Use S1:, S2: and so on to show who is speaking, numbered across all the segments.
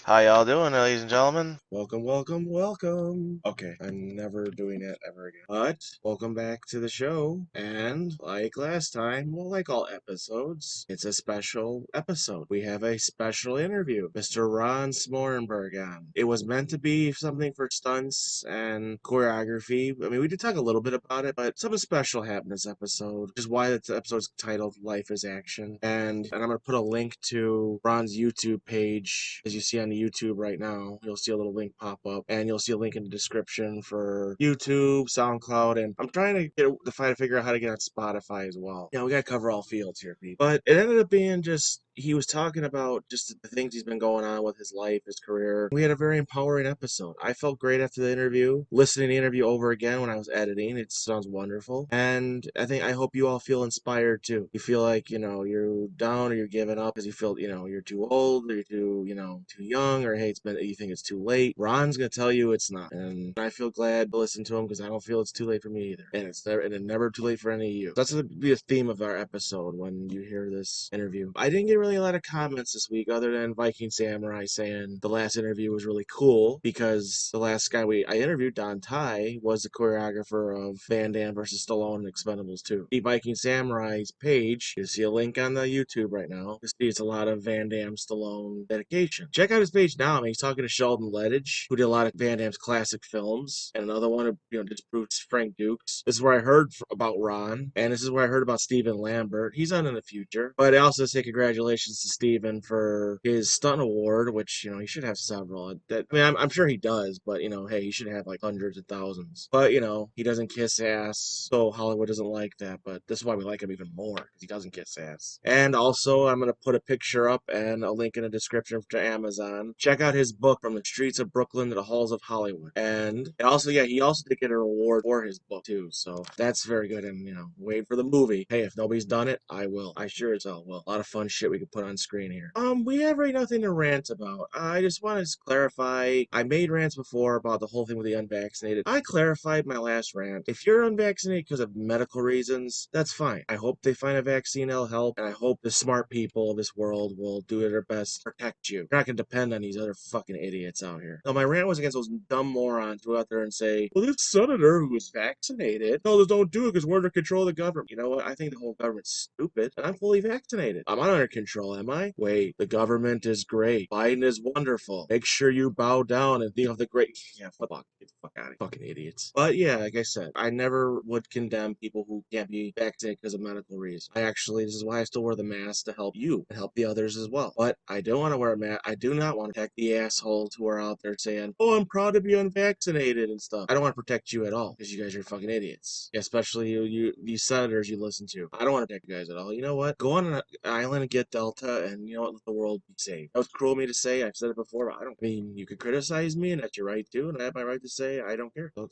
S1: How y'all doing, ladies and gentlemen?
S2: Welcome, welcome, welcome. Okay, I'm never doing it ever again. But welcome back to the show. And like last time, well, like all episodes, it's a special episode. We have a special interview. Mr. Ron Smoorenburg on. It was meant to be something for stunts and choreography. I mean, we did talk a little bit about it, but something special happened this episode, which is why the episode's titled Life is Action. And I'm going to put a link to Ron's YouTube page, as you see on the YouTube right now. You'll see a little link pop up, and you'll see a link in the description for YouTube, SoundCloud, and I'm trying to try to figure out how to get on Spotify as well. Yeah, we gotta cover all fields here, Pete. But it ended up being just he was talking about just the things he's been going on with his life, his career. We had a very empowering episode. I felt great after the interview. Listening to the interview over again when I was editing, it sounds wonderful. And I hope you all feel inspired too. You feel like, you're down or you're giving up because you feel, you're too old or you're too, too young, or hey, you think it's too late. Ron's gonna tell you it's not. And I feel glad to listen to him because I don't feel it's too late for me either. And it's never too late for any of you. That's gonna be a theme of our episode when you hear this interview. I didn't get really a lot of comments this week other than Viking Samurai saying the last interview was really cool because the last guy I interviewed, Don Ty, was the choreographer of Van Damme versus Stallone and Expendables 2. The Viking Samurai's page, you see a link on the YouTube right now. You see it's a lot of Van Damme Stallone dedication. Check out his page now. I mean, he's talking to Sheldon Lettich, who did a lot of Van Damme's classic films, and another one of disproves Frank Dukes. This is where I heard about Ron, and this is where I heard about Stephen Lambert. He's on in the future, but I also say congratulations to Stephen for his stunt award, which he should have several. I'm sure he does, but hey, he should have like hundreds of thousands. But he doesn't kiss ass, so Hollywood doesn't like that. But this is why we like him even more because he doesn't kiss ass. And also, I'm gonna put a picture up and a link in the description to Amazon. Check out his book, From the Streets of Brooklyn to the Halls of Hollywood. And also, yeah, he also did get an award for his book too, so that's very good. And wait for the movie. Hey, if nobody's done it, I will. I sure as hell will. A lot of fun shit we can put on screen here. We have really nothing to rant about. I just want to clarify. I made rants before about the whole thing with the unvaccinated. I clarified my last rant. If you're unvaccinated because of medical reasons, that's fine. I hope they find a vaccine that'll help, and I hope the smart people of this world will do their best to protect you. You're not gonna depend on these other fucking idiots out here. No, my rant was against those dumb morons who go out there and say, well, this senator who was vaccinated told us don't do it because we're under control of the government. You know what? I think the whole government's stupid, and I'm fully vaccinated. I'm not under control, am I? Wait, the government is great. Biden is wonderful. Make sure you bow down and think of the great. Yeah, fuck. Get the fuck out of here. Fucking idiots. But yeah, like I said, I never would condemn people who can't be vaccinated because of medical reasons. This is why I still wear the mask to help you and help the others as well. But I don't want to wear a mask. I do not want to protect the assholes who are out there saying, oh, I'm proud to be unvaccinated and stuff. I don't want to protect you at all because you guys are fucking idiots. Especially these senators you listen to. I don't want to protect you guys at all. You know what? Go on an island and get Delta, and you know what? Let the world be safe. That was cruel of me to say. I've said it before, but I mean, you could criticize me, and that's your right to, and I have my right to say I don't care. So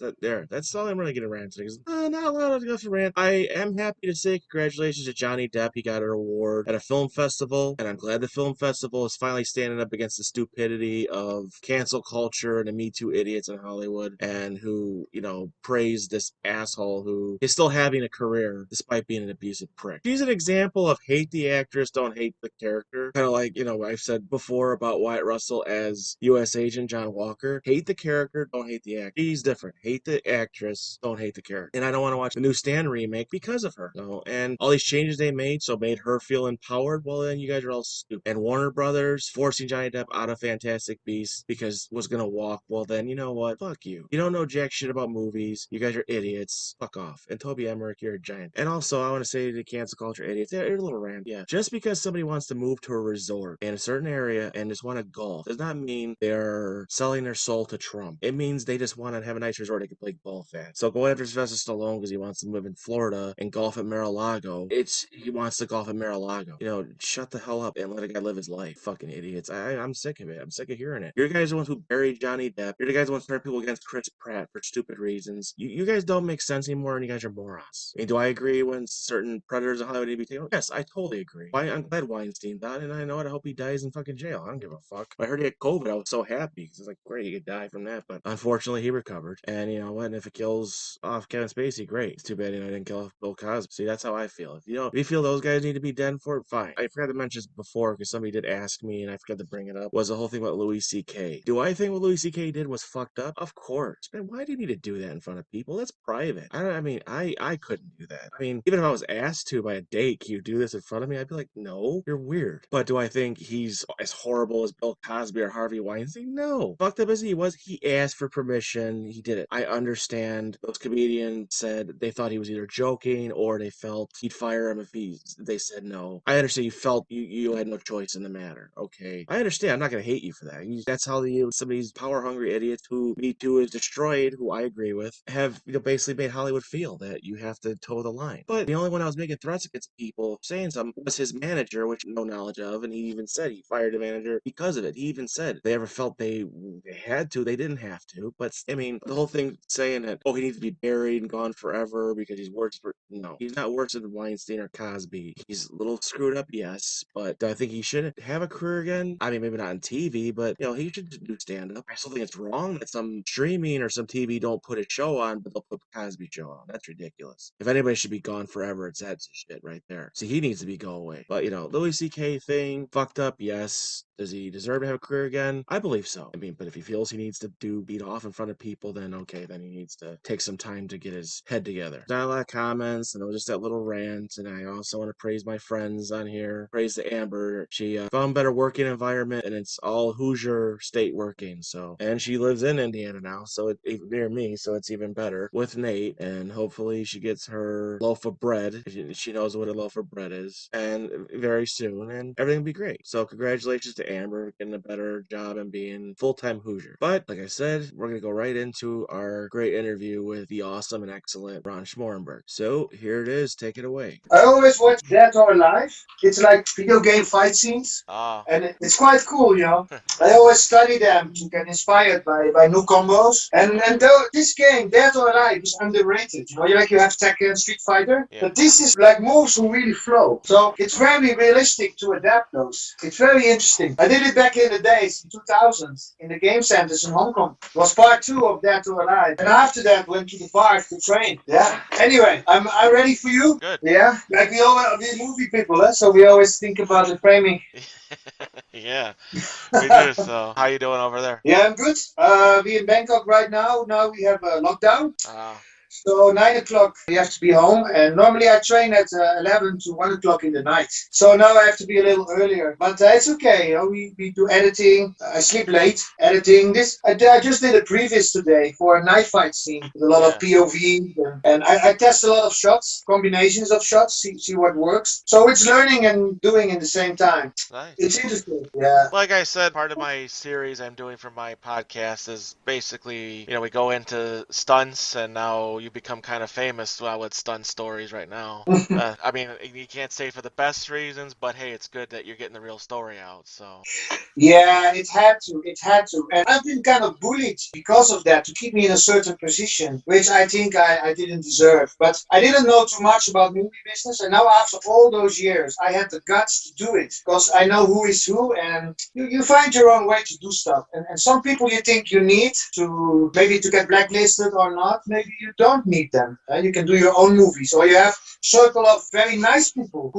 S2: that's all I'm really going to rant today. Not a lot of stuff to rant. I am happy to say congratulations to Johnny Depp. He got an award at a film festival, and I'm glad the film festival is finally standing up against the stupidity of cancel culture and the Me Too idiots in Hollywood, and who, praise this asshole who is still having a career despite being an abusive prick. She's an example of hate the actress, don't hate the character. Kind of like, I've said before about Wyatt Russell as U.S. Agent John Walker. Hate the character, don't hate the actor. She's different. Hate the actress, don't hate the character. And I don't want to watch the new Stan remake because of her. So, and all these changes they made her feel empowered. Well, then you guys are all stupid. And Warner Brothers forcing Johnny Depp out of Fantastic Beasts because was gonna walk. Well, then you know what? Fuck you. You don't know jack shit about movies. You guys are idiots. Fuck off. And Toby Emmerich, you're a giant. And also, I want to say to the cancel culture idiots, they're a little rant. Yeah, just because somebody wants to move to a resort in a certain area and just want to golf does not mean they're selling their soul to Trump. It means they just want to have a nice resort they can play golf at. So go after Sylvester Stallone because he wants to live in Florida and golf at Mar-a-Lago. He wants to golf at Mar-a-Lago. Shut the hell up and let a guy live his life. Fucking idiots. I'm sick of it. I'm sick of hearing it. You guys are the ones who buried Johnny Depp. You're the guys who want to turn people against Chris Pratt for stupid reasons. You guys don't make sense anymore, and you guys are morons. I mean, do I agree when certain predators in Hollywood need to be taken? Yes, I totally agree. I'm glad Weinstein thought, and I know it. I hope he dies in fucking jail. I don't give a fuck. When I heard he had COVID, I was so happy because it's like, great, he could die from that. But unfortunately, he recovered. And you know what? And if it kills off Kevin Spacey, great. It's too bad I didn't kill off Bill Cosby. See, that's how I feel. If you feel those guys need to be dead for it, fine. I forgot to mention this before because somebody did ask me, and I forgot to bring it up. Was the whole thing about Louis C.K. Do I think what Louis C.K. did was fucked up? Of course. Man, why do you need to do that in front of people? That's private. I couldn't do that. I mean, even if I was asked to by a date, can you do this in front of me? I'd be like, no, you're weird. But do I think he's as horrible as Bill Cosby or Harvey Weinstein? No. Fucked up as he was, he asked for permission. He did it. I understand those comedians said they thought he was either joking or they felt he'd fire him if they said no. I understand you felt you had no choice in the matter. Okay. I understand. I'm not going to hate you for that. That's how some of these power hungry idiots who Me Too is destroyed, who I agree with, have basically made Hollywood feel that you have to toe the line. But the only one I was making threats against people saying something was his manager, which no knowledge of, and he even said he fired the manager because of it. He even said they ever felt they had to, they didn't have to. But I mean, the whole thing saying that, oh, he needs to be buried and gone forever because he's worse for no, he's not worse than Weinstein or Cosby. He's a little screwed up, yes, but do I think he should have a career again? I mean, maybe not on TV, but he should do stand up. I still think it's wrong that some streaming or some TV don't put a show on, but they'll put the Cosby show on. That's ridiculous. If anybody should be gone forever, it's that shit right there. See, he needs to go away. But Louis C.K. thing, fucked up, yes. Does he deserve to have a career again? I believe so. I mean, but if he feels he needs to beat off in front of people, then okay, then he needs to take some time to get his head together. Not a lot of comments, and it was just that little rant. And I also want to praise my friends on here. Praise the Amber. She found a better working environment, and it's all Hoosier state working. So, and she lives in Indiana now, so near me, so it's even better with Nate. And hopefully she gets her loaf of bread. She knows what a loaf of bread is, and very soon, and everything will be great. So congratulations to Amber getting a better job and being full-time Hoosier. But like I said, we're gonna go right into our great interview with the awesome and excellent Ron Smoorenburg. So here it is. Take it away.
S3: I always watch Dead or Alive. It's like video game fight scenes.
S1: Ah.
S3: And it's quite cool. I always study them to get inspired by new combos. And though this game, Dead or Alive, is underrated. You have Tekken and Street Fighter.
S1: Yeah.
S3: But this is like moves who really flow. So it's very realistic to adapt those. It's very interesting. I did it back in the days, in 2000, in the game centers in Hong Kong. It was part 2 of Dead or Alive. And after that, went to the bar to train. Yeah. Anyway, I'm ready for you.
S1: Good.
S3: Yeah. Like we movie people, so we always think about the framing.
S1: Yeah, we do. So, how you doing over there?
S3: Yeah, I'm good. We in Bangkok right now. Now we have a lockdown.
S1: Ah.
S3: So 9 o'clock you have to be home, and normally I train at 11 to 1 o'clock in the night. So now I have to be a little earlier, but it's okay. We do editing. I sleep late editing. I just did a previous today for a knife fight scene with a lot of POV, and I test a lot of shots, combinations of shots, see what works. So it's learning and doing in the same time.
S1: Nice.
S3: It's interesting. Yeah.
S1: Like I said, part of my series I'm doing for my podcast is basically, we go into stunts, and now you become kind of famous with stunt stories right now. I mean, you can't say for the best reasons, but hey, it's good that you're getting the real story out. So.
S3: Yeah, it had to. And I've been kind of bullied because of that to keep me in a certain position, which I think I didn't deserve. But I didn't know too much about movie business, and now after all those years, I had the guts to do it because I know who is who, and you find your own way to do stuff. And some people you think you need to maybe to get blacklisted or not, maybe you don't need them. You can do your own movies, or you have circle of very nice people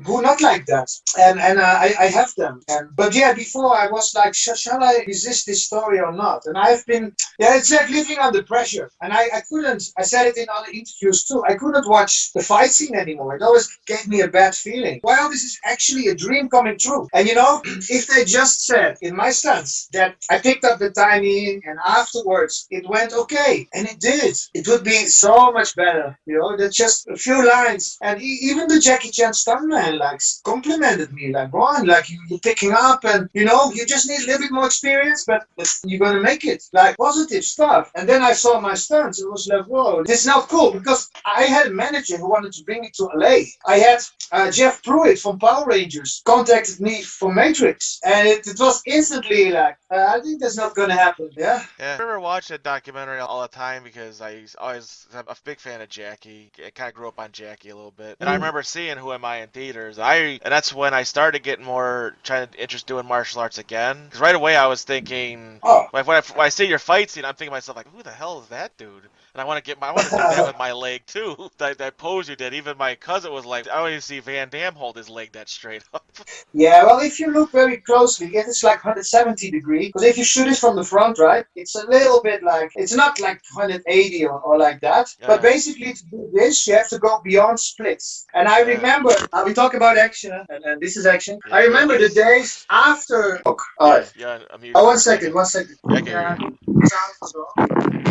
S3: who not like that, and I have them. But yeah, before I was like, shall I resist this story or not? And I've been, it's like living under pressure, and I couldn't. I said it in other interviews too. I couldn't watch the fight scene anymore. It always gave me a bad feeling. Well, this is actually a dream coming true. And if they just said in my stance that I picked up the timing and afterwards it went okay, and it did, it would be so much better. That's just a few lines, and even the Jackie Chan stuntman complimented me, Ron, you're picking up, and you just need a little bit more experience, but you're gonna make it, positive stuff. And then I saw my stunts, it was like, whoa, this is now cool, because I had a manager who wanted to bring me to LA. I had Jeff Pruitt from Power Rangers contacted me for Matrix, and it was instantly I think that's not gonna happen. Yeah.
S1: Yeah. I remember watching a documentary all the time because I always I'm a big fan of Jackie. I kind of grew up on Jackie a little bit, and I remember seeing Who Am I in theaters. And that's when I started getting more trying to interest doing martial arts again. Because right away I was thinking,
S3: Oh.
S1: like when I see your fight scene, I'm thinking to myself like, who the hell is that dude? And I want to do that with my leg too. That pose you did. Even my cousin was like, I don't even see Van Damme hold his leg that straight up.
S3: Yeah, well, if you look very closely, it's like 170 degree. Because if you shoot it from the front, right, it's a little bit like, it's not like 180 or like that. But
S1: Yeah.
S3: basically, to do this, you have to go beyond splits. And I
S1: Yeah.
S3: remember, we talk about action, and this is action.
S1: Yeah,
S3: I
S1: it
S3: remember the
S1: is.
S3: days after. All
S1: Yeah,
S3: right.
S1: yeah, I'm muted
S3: Oh,
S1: for
S3: one
S1: a
S3: second,
S1: second.
S3: one second.
S1: Yeah, I can hear
S3: Yeah.
S1: you.
S3: Sound as well.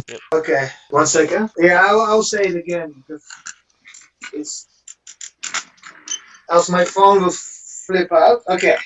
S1: Yep.
S3: Okay, one second. Yeah, I'll say it again because it's else my phone will flip out. Okay,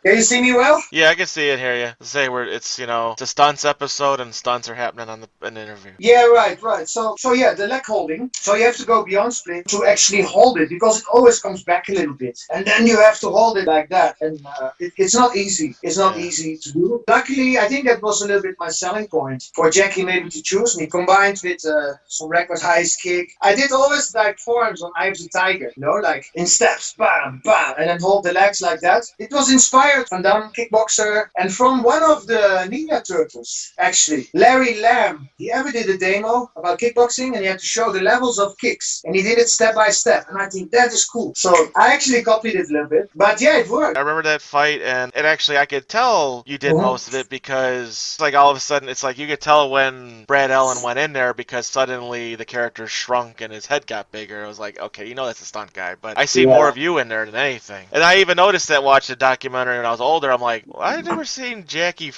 S3: can you see me well?
S1: Yeah, I can see it, hear you. Say where it's it's a stunts episode and stunts are happening on an interview.
S3: Yeah, right. So yeah, the leg holding. So you have to go beyond split to actually hold it because it always comes back a little bit, and then you have to hold it like that, and it's not easy. It's not
S1: Yeah.
S3: easy to do. Luckily, I think that was a little bit my selling point for Jackie maybe to choose me, combined with some record highest kick. I did always like forms on Eye of the Tiger, like in steps, bam, bam, and then hold the legs like that. It was inspired from Damme kickboxer and from one of the Ninja Turtles, actually, Larry Lamb. He ever did a demo about kickboxing and he had to show the levels of kicks and he did it step by step, and I think that is cool. So I actually copied it a little bit, but yeah, it worked.
S1: I remember that fight, and it actually, I could tell you did
S3: Mhm.
S1: most of it because, like, all of a sudden, it's like you could tell when Brad Allan went in there because suddenly the character shrunk and his head got bigger. I was like, okay, that's a stunt guy, but I see more
S3: Yeah.
S1: of you in there than anything. And I even noticed that watching the documentary when I was older. I'm like, well, I've never seen Jackie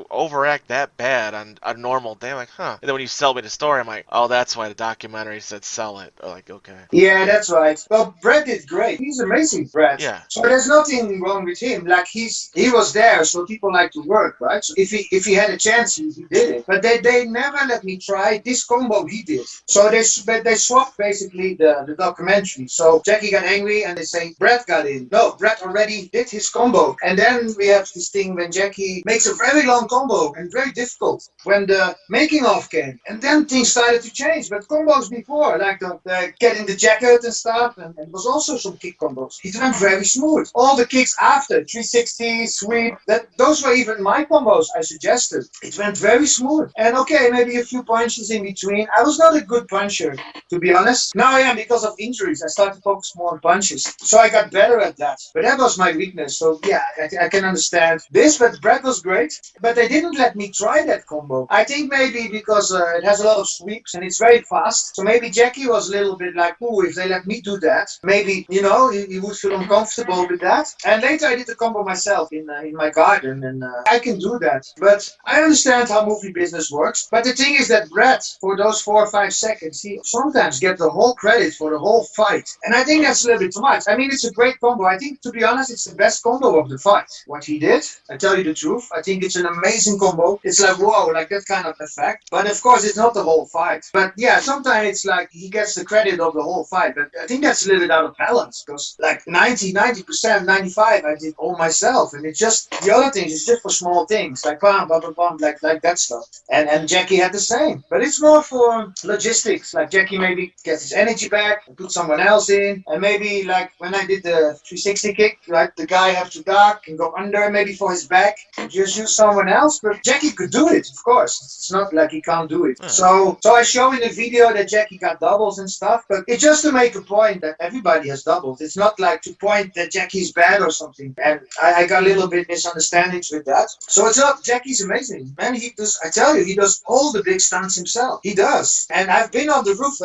S1: overact that bad on a normal day. I'm like, huh. And then when you sell me the story, I'm like, oh, that's why the documentary said sell it. I'm like, okay.
S3: Yeah, that's right. Well, Brad did great. He's amazing, Brad.
S1: Yeah.
S3: So there's nothing wrong with him. Like he was there, so people like to work, right? So if he had a chance, he did it. But they never let me try this combo he did. So they swapped basically the documentary. So Jackie got angry and they say Brad got in. No, Brad already did his combo. And then we have this thing when Jackie makes a very long combo and very difficult when the making of came. And then things started to change. But combos before, like the getting the jacket and stuff, and it was also some kick combos. It went very smooth. All the kicks after 360 sweep, those were even my combos I suggested. It went very smooth. And okay, maybe a few punches in between. I was not a good puncher, to be honest. Now I am because of injuries. I started to focus more on punches, so I got better at that. But that was my weakness. So yeah, I can understand this. But Brad was great. But they didn't let me try that combo. I think maybe because it has a lot of sweeps and it's very fast. So maybe Jackie was a little bit like, oh, if they let me do that, maybe he would feel uncomfortable with that. And later I did the combo myself in my garden, and I can do that. But I understand how movie business works. But the thing is that Brad, for those 4 or 5 seconds, he sometimes gets the whole credit for the whole fight, and I think that's a little bit too much. I mean, it's a great combo. I think, to be honest, it's the best combo of the fight. What he did, I tell you the truth, I think it's an amazing combo. It's like whoa, like that kind of effect. But of course, it's not the whole fight. But yeah, sometimes it's like he gets the credit of the whole fight. But I think that's a little bit out of balance because like 90%, 95, I did all myself, and it's just the other things. It's just for small things like bam, bam, bam, bam, like that stuff. And Jackie had the same, but it's more for logistics. Like Jackie maybe gets his energy back and put someone else in, and maybe like when I did the 360 kick, like the guy have to duck and go under maybe for his back, just use someone else. But Jackie could do it, of course. It's not like he can't do it.
S1: Huh.
S3: So I show in the video that Jackie got doubles and stuff, but it's just to make a point that everybody has doubles. It's not like to point that Jackie's bad or something. And I got a little bit misunderstandings with that. So it's not, Jackie's amazing. Man, he does, I tell you, he does all the big stunts himself. He does. And I've been on the roof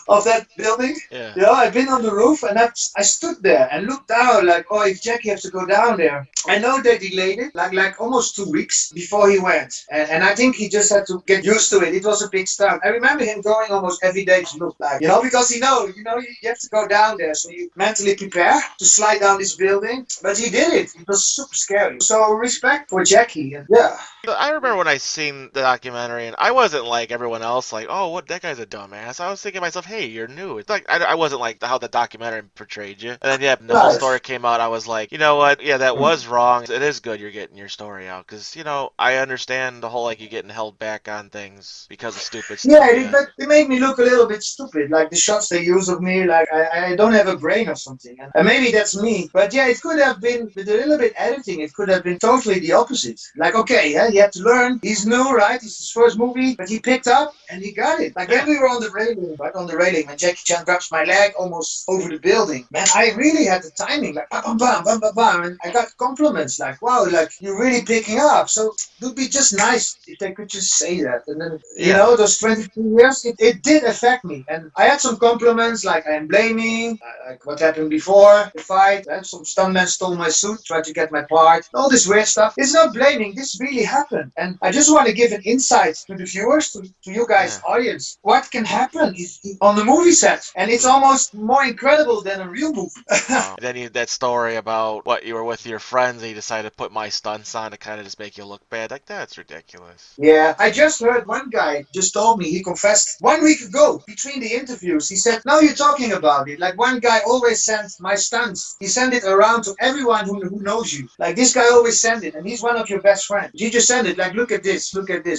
S3: of that building.
S1: Yeah.
S3: Yeah, I've been on the roof and I stood there and looked down like, oh, if Jackie has to go down there. I know they delayed it like almost 2 weeks before he went. And I think he just had to get used to it. It was a big stunt. I remember him going almost every day to look like, because you have to go down there. So you mentally prepare to slide down this building. But he did it. It was super scary. So respect for Jackie. And yeah.
S1: I remember when I seen the documentary, and I wasn't like everyone else, like, oh, what, that guy's a dumbass. I was thinking to myself, hey, you're new. It's like I wasn't like how the documentary portrayed you. And then yeah, the whole
S3: Right.
S1: story came out. I was like, you know what? yeah, that was wrong. It is good you're getting your story out because, I understand the whole like you getting held back on things because of stupid
S3: Yeah,
S1: stuff. Yeah.
S3: but they made me look a little bit stupid. Like the shots they use of me, like I don't have a brain or something. And maybe that's me. But yeah, it could have been with a little bit editing. It could have been totally the opposite. Like okay, yeah, he had to learn. He's new, right? It's his first movie, but he picked up and he got it. Like
S1: Yeah.
S3: then we were on the railing, right on the railing, when Jackie Chan grabs my leg almost over the building. Man, I really had the timing, like bam, bam, bam, bam, bam, bam, and I got compliments like, wow, like you're really picking up. So it would be just nice if they could just say that. And then,
S1: Yeah.
S3: those 22 years, it did affect me. And I had some compliments like I'm blaming, like what happened before the fight. Some stuntman stole my suit, tried to get my part, all this weird stuff. It's not blaming, this really happened. And I just want to give an insight to the viewers, to you guys,
S1: Yeah.
S3: audience, what can happen on the movie set. And it's almost more incredible than a real movie.
S1: Wow. Then that story about what you were with your friends and you decided to put my stunts on to kind of just make you look bad. Like, that's ridiculous.
S3: Yeah, I just heard one guy just told me he confessed 1 week ago between the interviews. He said, now you're talking about it. Like one guy always sends my stunts. He sent it around to everyone who knows you. Like this guy always send it and he's one of your best friends. He just send it like, look at this,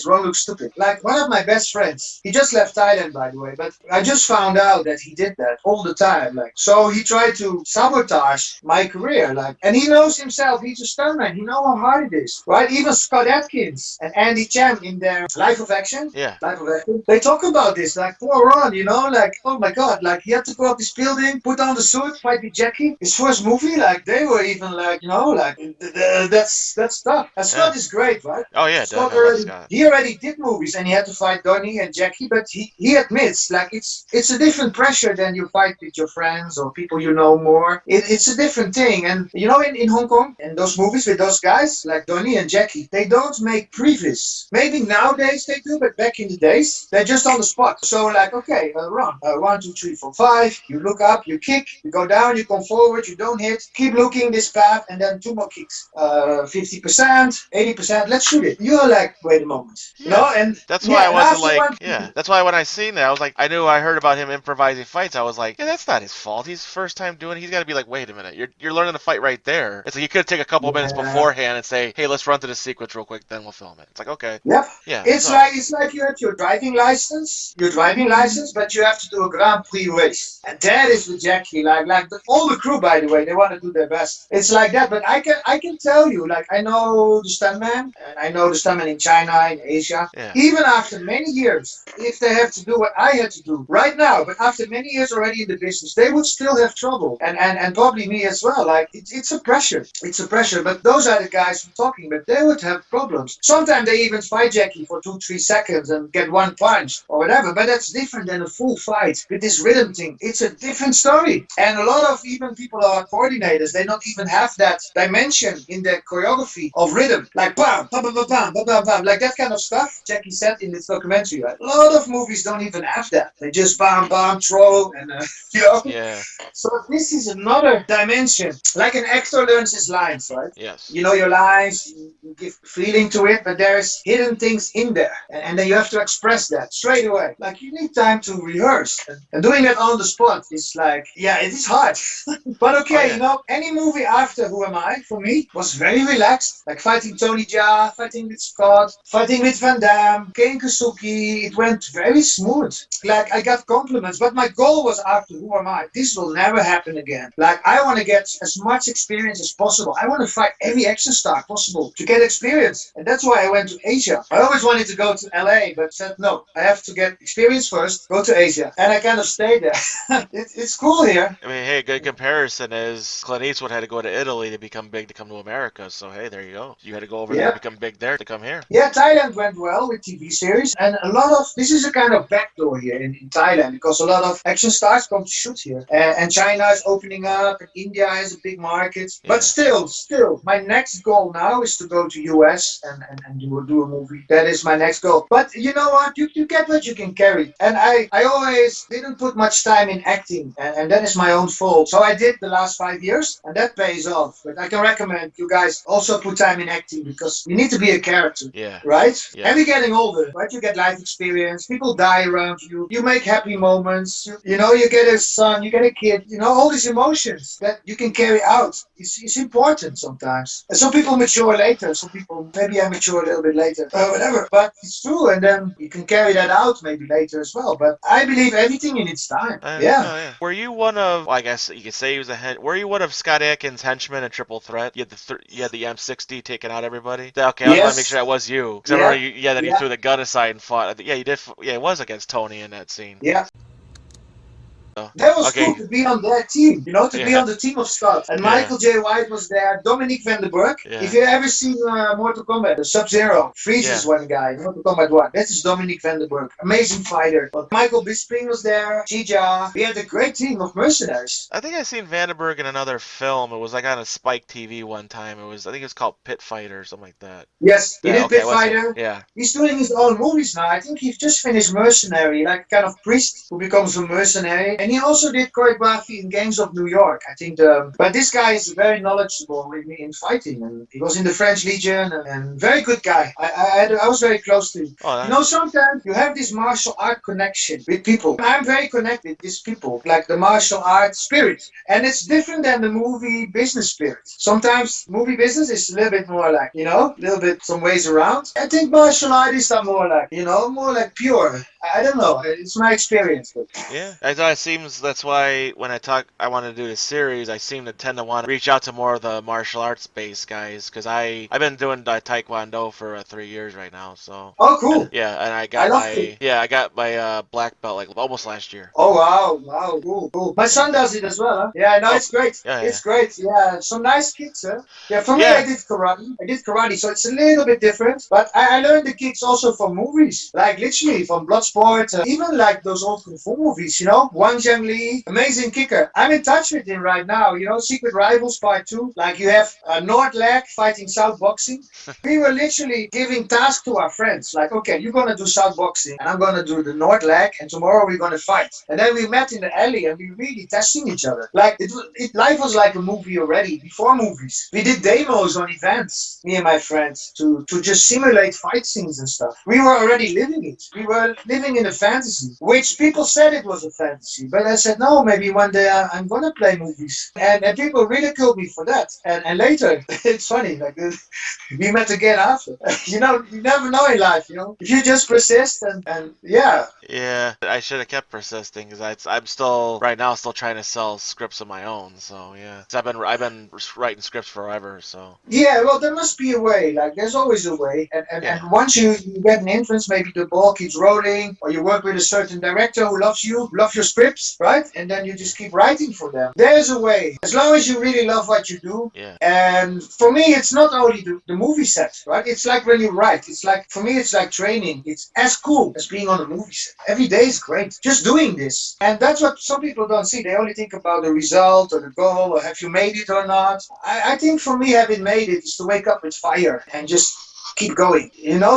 S3: Ron looks stupid. Like one of my best friends. He just left Thailand, by the way, but I just found out that he did that all the time. Like, so he tried to sabotage my career. Like, and he knows himself, he's a stuntman. He knows how hard it is, right? Even Scott Atkins and Andy Chan in their Life of Action.
S1: Yeah.
S3: Life of Action. They talk about this, like poor Ron, like, oh my god, like he had to go up this building, put on the suit, fight with Jackie. His first movie, like they were even like, like that's tough. And
S1: Yeah.
S3: Scott is great, right?
S1: Oh, yeah.
S3: Scott
S1: I love
S3: already
S1: Scott.
S3: he already did movies and he had to fight Donnie and Jackie, but he admits like it's a different pressure than you fight with your friends or people you know more. It's a different thing. And in Hong Kong and those movies with those guys like Donnie and Jackie, they don't make previs. Maybe nowadays they do, but back in the days they're just on the spot. So like okay, run 1, 2, 3, 4, 5. You look up, you kick, you go down, you come forward, you don't hit. Keep looking this path, and then 2 more kicks. 50%, 80%. Let's shoot it. You're like, wait a moment,
S1: Yeah.
S3: and
S1: That's why
S3: yeah,
S1: I
S3: and
S1: wasn't
S3: after
S1: like,
S3: one.
S1: yeah. That's why when I seen that, I heard about him improvising fights. I was like, yeah, that's not his fault. He's first time doing it. He's got to be like, wait a minute, you're learning to fight right there. It's like you could take a couple minutes
S3: Yeah.
S1: beforehand and say, hey, let's run through the sequence real quick, then we'll film it. It's like, okay,
S3: Yep.
S1: yeah.
S3: It's
S1: So,
S3: like you have your driving license, but you have to do a Grand Prix race, and that is with Jackie. Like all the crew, by the way, they want to do their best. It's like that, but I can tell you, like I know the stuntman, and I know the stuntman in China, in Asia.
S1: yeah,
S3: Even after many years, if they have to do what I had to do right now, but after many years already in the business, they would still have trouble, and probably me as well. Like it's a pressure, But those are the guys I'm talking about. They would have problems. Sometimes they even fight Jackie for 2, 3 seconds and get one punch or whatever. But that's different than a full fight with this rhythm thing. It's a different story. And a lot of even people who are coordinators, they don't even have that dimension in their choreography of rhythm. Like bam, bam, bam, bam, bam, bam, bam, bam. Like that kind of stuff Jackie said in this documentary. Right? A lot of movies don't even have that. They just bam, bam, throw, and
S1: yeah,
S3: So this is another dimension. Like an actor learns his lines, right?
S1: yes,
S3: You know your lines, you give feeling to it, but there's hidden things in there. And then you have to express that straight away. Like you need time to rehearse. And doing it on the spot is like, yeah, it is hard. But
S1: oh
S3: okay,
S1: yeah,
S3: any movie after Who Am I, for me, was very relaxed. Like fighting Tony Jaa, fighting with Scott, fighting with Van Damme, Kane Kusuki. It went very smooth. Like I got compliments, but my goal was after Who Am I? This will never happen again. Like I want to get as much experience as possible. I want to fight every action star possible to get experience. And that's why I went to Asia. I always wanted to go to LA, but said no, I have to get experience first, go to Asia. And I kind of stayed there. It's cool here.
S1: I mean, hey, a good comparison is Clint Eastwood had to go to Italy to become big to come to America. So hey, there you go. You had to go over there to
S3: Yeah.
S1: become big there to come here.
S3: Yeah, Thailand went well with TV series, and a lot of this is a kind of backdoor here in Thailand because a lot of action stars come to shoot here, and China is opening up, and India has a big market. But
S1: Yeah.
S3: still, my next goal now is to go to US and do a movie. That is my next goal. But you know what? You get what you can carry, and I always didn't put much time in acting, and that is my own fault. So I did the last 5 years, and that pays off. But I can recommend you guys also put time in acting because you need to be a character.
S1: Yeah.
S3: Right?
S1: Yeah.
S3: And we're getting older, right? You get life experience, people die around you, you make happy moments, you get a son, you get a kid, all these emotions that you can carry out. it's important sometimes. And some people mature later. Some people, maybe I mature a little bit later, whatever. But it's true, and then you can carry that out maybe later as well. But I believe everything in its time. Yeah.
S1: Oh, yeah. Were you one of? Well, I guess you could say he was Were you one of Scott Adkins' henchmen in Triple Threat? You had the M60 taking out everybody. Okay, I was want to make sure
S3: Yes.
S1: that was you. Because I
S3: Yeah.
S1: remember then you
S3: Yeah.
S1: threw the gun aside and fought. Yeah, you did. Yeah, it was against Tony in that scene.
S3: Yeah.
S1: So,
S3: That was cool
S1: okay.
S3: to be on that team, to be
S1: Yeah.
S3: on the team of Scott. And
S1: Yeah.
S3: Michael J. White was there, Dominic Vandenberg. If
S1: Yeah.
S3: you ever seen Mortal Kombat, the Sub-Zero freezes
S1: Yeah.
S3: one guy, Mortal Kombat 1. That is Dominic Vandenberg. Amazing fighter. But Michael Bisping was there, Chija. We had a great team of mercenaries.
S1: I think I seen Vandenberg in another film. It was like on a Spike TV one time. I think it was called Pit Fighter or something like that.
S3: Yes, he did
S1: Okay,
S3: Pit
S1: what's it?
S3: Fighter.
S1: Yeah.
S3: He's doing his own movies now. I think he's just finished Mercenary, like kind of priest who becomes a mercenary. And he also did choreography in Gangs of New York. I think but this guy is very knowledgeable in fighting. And he was in the French Legion and very good guy. I was very close to him.
S1: Oh,
S3: Sometimes you have this martial art connection with people. I'm very connected with these people, like the martial art spirit. And it's different than the movie business spirit. Sometimes movie business is a little bit more like, a little bit some ways around. I think martial artists are more like, more like pure. I don't know. It's my experience. But
S1: yeah. I thought it seems that's why when I want to do this series, I seem to tend to want to reach out to more of the martial arts based guys because I've been doing Taekwondo for 3 years right now. So.
S3: oh, cool.
S1: Yeah, and I
S3: I
S1: got
S3: love it.
S1: I got my black belt like almost last year.
S3: Oh, wow, cool. My son does it as well, huh? Yeah, no,
S1: Oh,
S3: it's great.
S1: yeah,
S3: It's great. Yeah, some nice kicks, huh? Yeah, for me,
S1: yeah.
S3: I did karate, so it's a little bit different. But I learned the kicks also from movies, like literally from Bloodsport, even like those old kung fu movies, Wang Zhengli, amazing kicker. I'm in touch with him right now, Secret Rivals Part 2. Like you have North Leg fighting South Boxing. We were literally giving tasks to our friends, like, okay, you're gonna do South Boxing, and I'm gonna do the North Leg, and tomorrow we're gonna fight. And then we met in the alley, and we really testing each other. Like life was like a movie already before movies. We did demos on events, me and my friends, to just simulate fight scenes and stuff. We were already living it. We were living in a fantasy, which people said it was a fantasy, but I said no. Maybe one day I'm gonna play movies, and people ridiculed me for that. And later, it's funny, like we met again after. You never know in life. If you just persist and yeah.
S1: Yeah, I should have kept persisting because I'm still right now still trying to sell scripts of my own. So yeah, 'cause I've been writing scripts forever. So
S3: Yeah, well, there must be a way. Like, there's always a way. And
S1: yeah,
S3: once you get an influence, maybe the ball keeps rolling, or you work with a certain director who loves you, love your scripts, right? And then you just keep writing for them. There's a way. As long as you really love what you do.
S1: yeah,
S3: And for me, it's not only the movie set, right? It's like when you write. It's like, for me, it's like training. It's as cool as being on a movie set. Every day is great. Just doing this. And that's what some people don't see. They only think about the result or the goal or have you made it or not. I think for me, having made it is to wake up with fire and just keep going.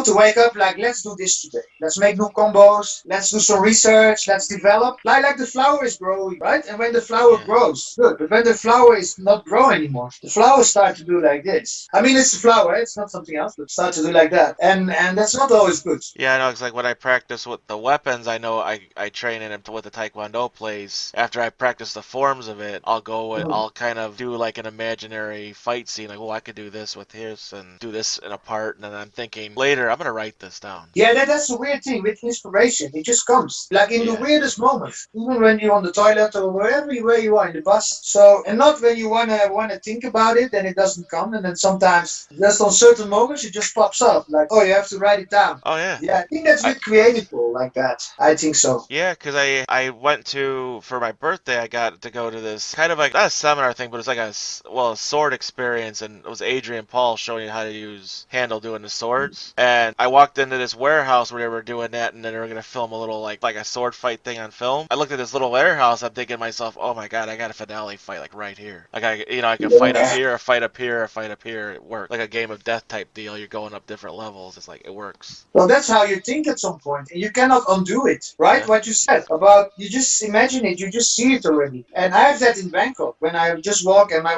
S3: To wake up like, let's do this today. Let's make new combos. Let's do some research. Let's develop. Like the flower is growing, right? And when the flower grows, good. But when the flower is not growing anymore, the flowers start to do like this. I mean, it's a flower. It's not something else, but start to do like that. And that's not always good.
S1: yeah. I know. It's like when I practice with the weapons, I know I train in it with the Taekwondo plays. After I practice the forms of it, I'll kind of do like an imaginary fight scene. Like, oh, I could do this with this and do this in a part, and then I'm thinking later I'm gonna write this down.
S3: Yeah, that's the weird thing with inspiration. It just comes like in the weirdest moments, even when you're on the toilet or wherever you are in the bus. So, and not when you wanna think about it, then it doesn't come. And then sometimes just on certain moments it just pops up. Like, oh, you have to write it down.
S1: Oh yeah.
S3: Yeah, I think that's with creative people like that. I think so.
S1: Yeah, because I went for my birthday, I got to go to this kind of like, not a seminar thing, but it's like a sword experience, and it was Adrian Paul showing you how to handle doing the swords. And I walked into this warehouse where they were doing that, and then they were going to film a little like a sword fight thing on film. I looked at this little warehouse, I'm thinking to myself, oh my god, I got a finale fight like right here. Like I can fight up here, or fight up here, or fight up here. It worked. Like a game of death type deal. You're going up different levels. It's like, it works.
S3: Well, that's how you think at some point, and you cannot undo it, right? What you said about, you just imagine it, you just see it already. And I have that in Bangkok when I just walk and I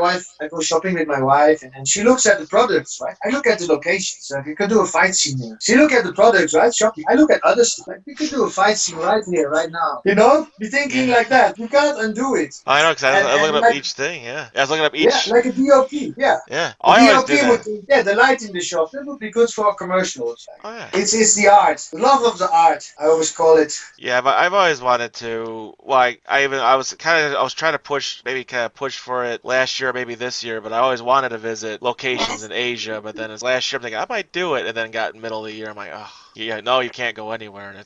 S3: go shopping with my wife, and she looks at the products, right? I look at the locations. locations. Like you could do a fight scene here. See, look at the products, right? Shopping. I look at other stuff. Like we could do a fight scene right here, right now. You know, be thinking
S1: Yeah.
S3: like that. You can't undo it.
S1: I know, because I was looking
S3: And
S1: up
S3: like
S1: each thing, yeah. I was looking up
S3: yeah,
S1: each,
S3: like a DOP. Yeah.
S1: yeah. Oh,
S3: The
S1: I always do
S3: DOP would
S1: that.
S3: be, yeah, the light in the shop. That would be good for a commercial.
S1: Oh, yeah.
S3: It's the art, the love of the art. I always call it.
S1: Yeah, but I've always wanted to. Well, I was trying to push for it last year, maybe this year. But I always wanted to visit locations in Asia. But then as last year, I'm thinking I might do it, and then got in the middle of the year, I'm like, oh, yeah, no, you can't go anywhere. And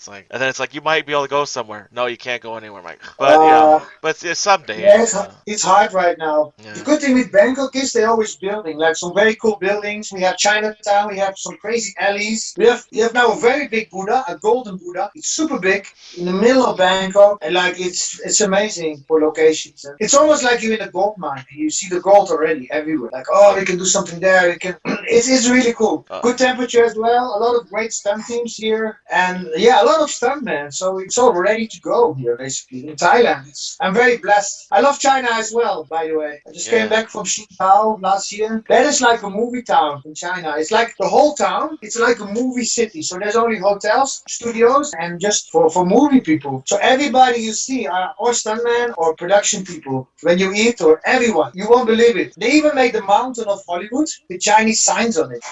S1: then it's like you might be able to go somewhere. No, you can't go anywhere. I'm like, but
S3: Uh,
S1: but it's someday.
S3: yeah, it's hard right now. The
S1: Yeah.
S3: good thing with Bangkok is they're always building like some very cool buildings. We have Chinatown, we have some crazy alleys. We have now a very big Buddha, a golden Buddha. It's super big in the middle of Bangkok, and like it's amazing for locations. And it's almost like you're in a gold mine. You see the gold already everywhere. Like oh, we can do something there. We can. It's really cool. Good temperature as well. A lot of great stunt teams here, and yeah, a lot of stuntmen. So it's all ready to go here basically in Thailand. I'm very blessed. I love China as well, by the way. I just came back from Qingdao last year. That is like a movie town in China. It's like the whole town. It's like a movie city. So there's only hotels, studios, and just for movie people. So everybody you see are or stuntmen or production people. When you eat or everyone, you won't believe it. They even made the mountain of Hollywood with Chinese signs on it.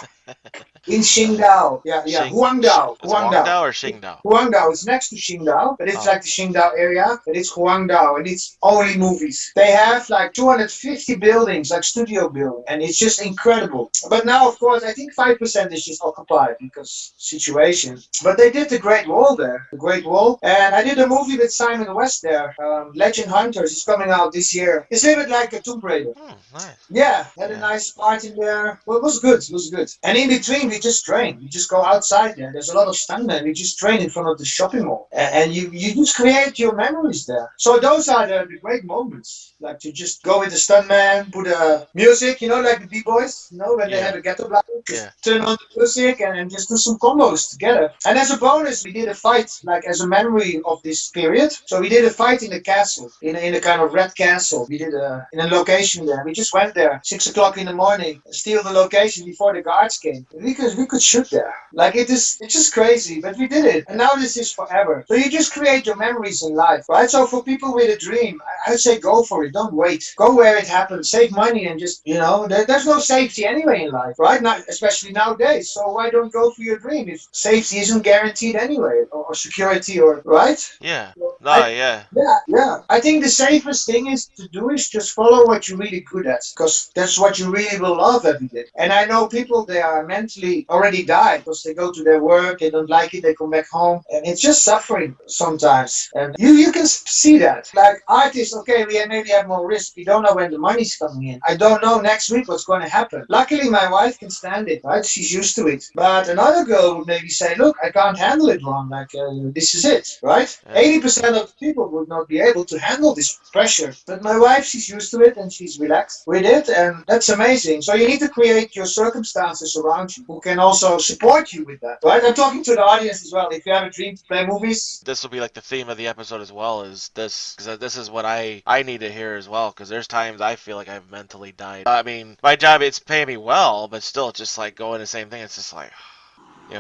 S3: In Qingdao. Yeah, yeah. Huangdao.
S1: It's Huangdao or Qingdao?
S3: Huangdao is next to Qingdao, but it's
S1: Oh.
S3: like the Qingdao area, but it's Huangdao, and it's only movies. They have like 250 buildings, like studio buildings, and it's just incredible. But now, of course, I think 5% is just occupied because situation. But they did the Great Wall there, the Great Wall, and I did a movie with Simon West there, Legend Hunters. It's coming out this year. It's a little bit like a Tomb Raider.
S1: Nice.
S3: Yeah, had a nice part in there. Well, it was good. It was good. And in between, we just train. We just go outside there. There's a lot of stuntmen. We just train in front of the shopping mall. And you just create your memories there. So those are the great moments. Like to just go with the stuntman, put music, like the B-boys, when they have a ghetto black, just turn on the music and just do some combos together. And as a bonus, we did a fight, like as a memory of this period. So we did a fight in the castle, in a kind of red castle. We did in a location there. We just went there 6 o'clock in the morning, steal the location before the guards came. We could shoot there. Like it's just crazy, but we did it. And now this is forever. So you just create your memories in life, right? So for people with a dream, I say go for it. Don't wait. Go where it happens. Save money and just, there's no safety anyway in life, right? Not especially nowadays. So why don't go for your dream if safety isn't guaranteed anyway, or security, or right?
S1: Yeah. No, yeah.
S3: Yeah. I think the safest thing is to do is just follow what you're really good at, because that's what you really will love every day. And I know people, they are mentally already died because they go to their work, they don't like it, they come back home, and it's just suffering sometimes. And you can see that. Like artists, okay, we maybe have more risk. We don't know when the money's coming in. I don't know next week what's going to happen. Luckily, my wife can stand it, right? She's used to it. But another girl would maybe say, look, I can't handle it long. Like, this is it, right? 80% of people would not be able to handle this pressure. But my wife, she's used to it and she's relaxed with it. And that's amazing. So you need to create your circumstances around you who can also support you with that, right? I'm talking to the audience as well. If you have a dream to play movies.
S1: This will be like the theme of the episode as well, is this, because this is what I need to hear as well, because there's times I feel like I've mentally died. I mean, my job, it's paying me well, but still, it's just like going the same thing. It's just like,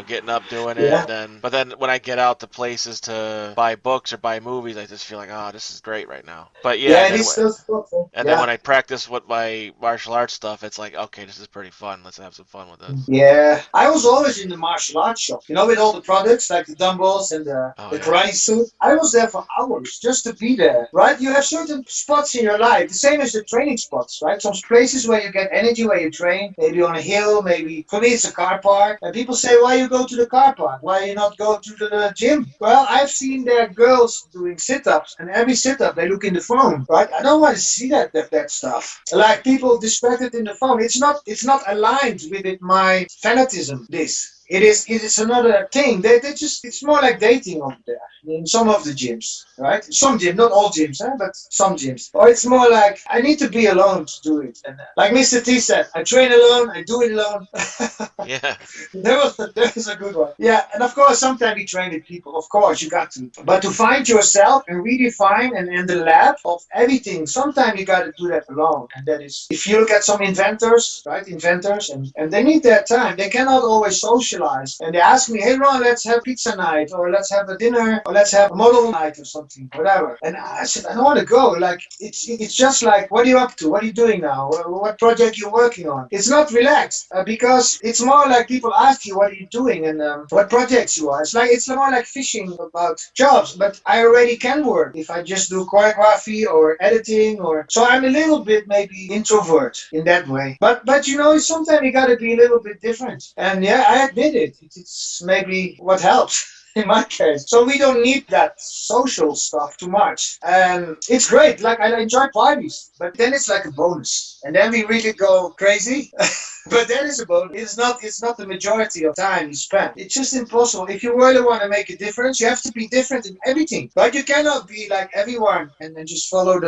S1: getting up, doing it, but then when I get out to places to buy books or buy movies, I just feel like, oh, this is great right now. But then when I practice with my martial arts stuff, it's like, okay, this is pretty fun. Let's have some fun with this.
S3: Yeah, I was always in the martial arts shop, with all the products like the dumbbells and the karate suit. I was there for hours just to be there, right? You have certain spots in your life, the same as the training spots, right? Some places where you get energy, where you train, maybe on a hill, maybe, for me, it's a car park. And people say, why you go to the car park? Why you not go to the gym? Well, I've seen there girls doing sit-ups, and every sit-up they look in the phone, right? I don't want to see that stuff. Like people distracted in the phone. It's not aligned with my fanatism. This. it is another thing. They just it's more like dating over there in some of the gyms, right? Some gym, not all gyms, but some gyms. Or it's more like I need to be alone to do it. And like Mr. T said, I train alone, I do it alone.
S1: Yeah.
S3: That was a good one. Yeah, and of course, sometimes we train with people. Of course, you got to. But to find yourself and redefine and the lab of everything, sometimes you got to do that alone. And that is, if you look at some inventors, right? Inventors, and they need their time. They cannot always socialize. And they ask me, hey, Ron, let's have pizza night, or let's have a dinner, or let's have a model night or something, whatever. And I said, I don't want to go. Like, it's just like, what are you up to? What are you doing now? What project you working on? It's not relaxed because it's more like people ask you, what are you doing and what projects you are. It's more like fishing about jobs, but I already can work if I just do choreography or editing or so I'm a little bit maybe introvert in that way. But sometimes you gotta be a little bit different. And yeah, I admit it. It's maybe what helps. In my case. So we don't need that social stuff too much. And it's great. Like I enjoy parties, but then it's like a bonus. And then we really go crazy. But that is a bonus. It's not the majority of time you spend. It's just impossible. If you really want to make a difference, you have to be different in everything. But you cannot be like everyone and then just follow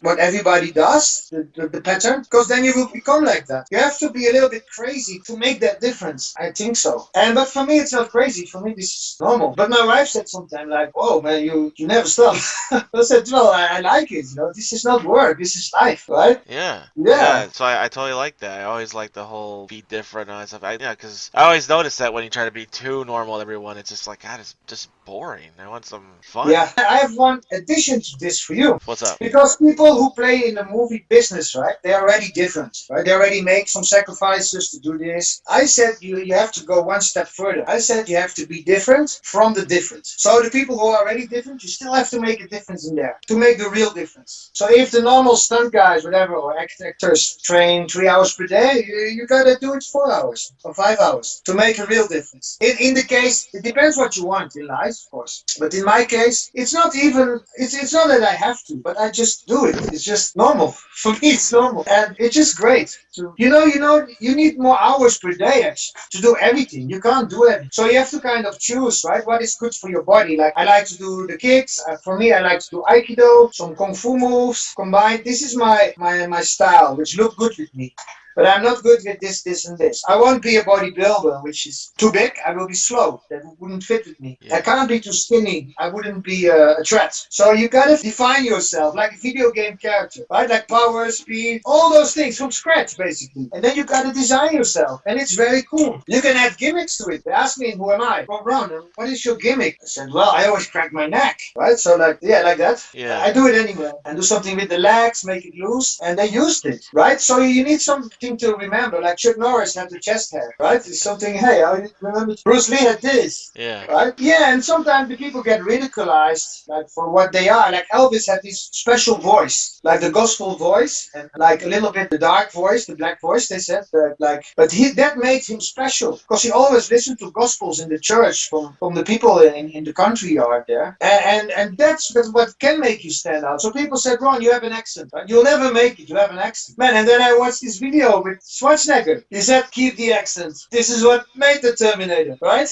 S3: what everybody does, the pattern, because then you will become like that. You have to be a little bit crazy to make that difference. I think so. But for me it's not crazy. For me this is normal. But my wife said sometimes like, "Oh man, you never stop." I said, "Well, I like it. This is not work. This is life, right?"
S1: Yeah.
S3: Yeah.
S1: Yeah. So I totally like that. I always like the whole be different and all that stuff. Yeah, because I always notice that when you try to be too normal to everyone, it's just like, God, it's just boring. I want some fun.
S3: Yeah, I have one addition to this for you.
S1: What's up?
S3: Because people who play in the movie business, right, they're already different, right? They already make some sacrifices to do this. I said you have to go one step further. I said you have to be different from the different. So the people who are already different, you still have to make a difference in there to make the real difference. So if the normal stunt guys, whatever, or actors train 3 hours per day, you gotta do it 4 hours or 5 hours to make a real difference. In the case, it depends what you want in life, of course. But in my case, it's not that I have to, but I just do it. It's just normal. For me, it's normal. And it's just great. You need more hours per day actually to do everything. You can't do it. So you have to kind of choose, right? What is good for your body? Like I like to do the kicks. For me, I like to do Aikido, some Kung Fu moves combined. This is my style, which look good with me. But I'm not good with this, and this. I won't be a bodybuilder, which is too big. I will be slow. That wouldn't fit with me. I
S1: Yeah.
S3: can't be too skinny. I wouldn't be a threat. So you gotta define yourself like a video game character, right? Like power, speed, all those things from scratch, basically. And then you gotta design yourself. And it's very cool. You can add gimmicks to it. They ask me, who am I? Well, Ron, what is your gimmick? I said, well, I always crack my neck, right? So like, yeah, like that.
S1: Yeah.
S3: I do it anyway. And do something with the legs, make it loose. And they used it, right? So you need something to remember. Like Chuck Norris had the chest hair, right? It's something, hey, I remember Bruce Lee had this.
S1: Yeah.
S3: Right? Yeah, and sometimes the people get ridiculized like for what they are. Like Elvis had this special voice, like the gospel voice, and like a little bit the dark voice, the black voice. They said but that made him special because he always listened to gospels in the church from the people in the country yard there, and that's what can make you stand out. So people said, Ron, you have an accent, right? You'll never make it. You have an accent, man. And then I watched this video with Schwarzenegger. He said, keep the accent. This is what made the Terminator, right?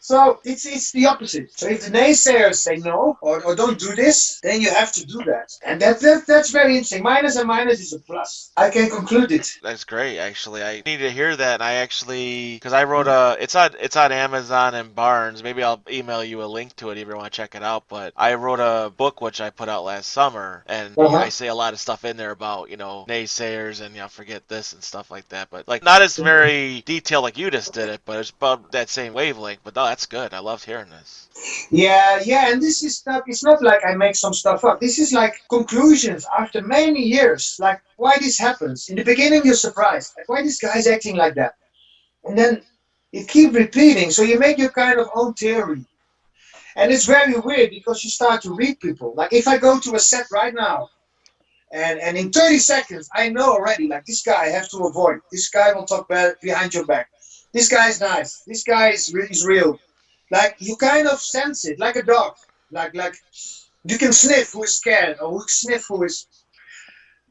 S3: So it's the opposite. So if the naysayers say no or don't do this, then you have to do that. And that's very interesting. Minus and minus is a plus. I can conclude it.
S1: That's great, actually. I need to hear that, and I actually, because I wrote it's on Amazon and Barnes. Maybe I'll email you a link to it if you want to check it out. But I wrote a book which I put out last summer, and I say a lot of stuff in there about naysayers and forget this and stuff like that. But like not as very detailed like you just did it, but it's about that same wavelength. But no, that's good. I loved hearing this.
S3: Yeah, and this is not, it's not like I make some stuff up. This is like conclusions after many years, like why this happens. In the beginning, you're surprised, like why this guy's acting like that. And then it keeps repeating, so you make your kind of own theory. And it's very weird because you start to read people. Like if I go to a set right now, and in 30 seconds, I know already, like this guy I have to avoid. This guy will talk bad behind your back. This guy is nice. This guy is real. Like you kind of sense it, like a dog. Like you can sniff who is scared or who sniff who is.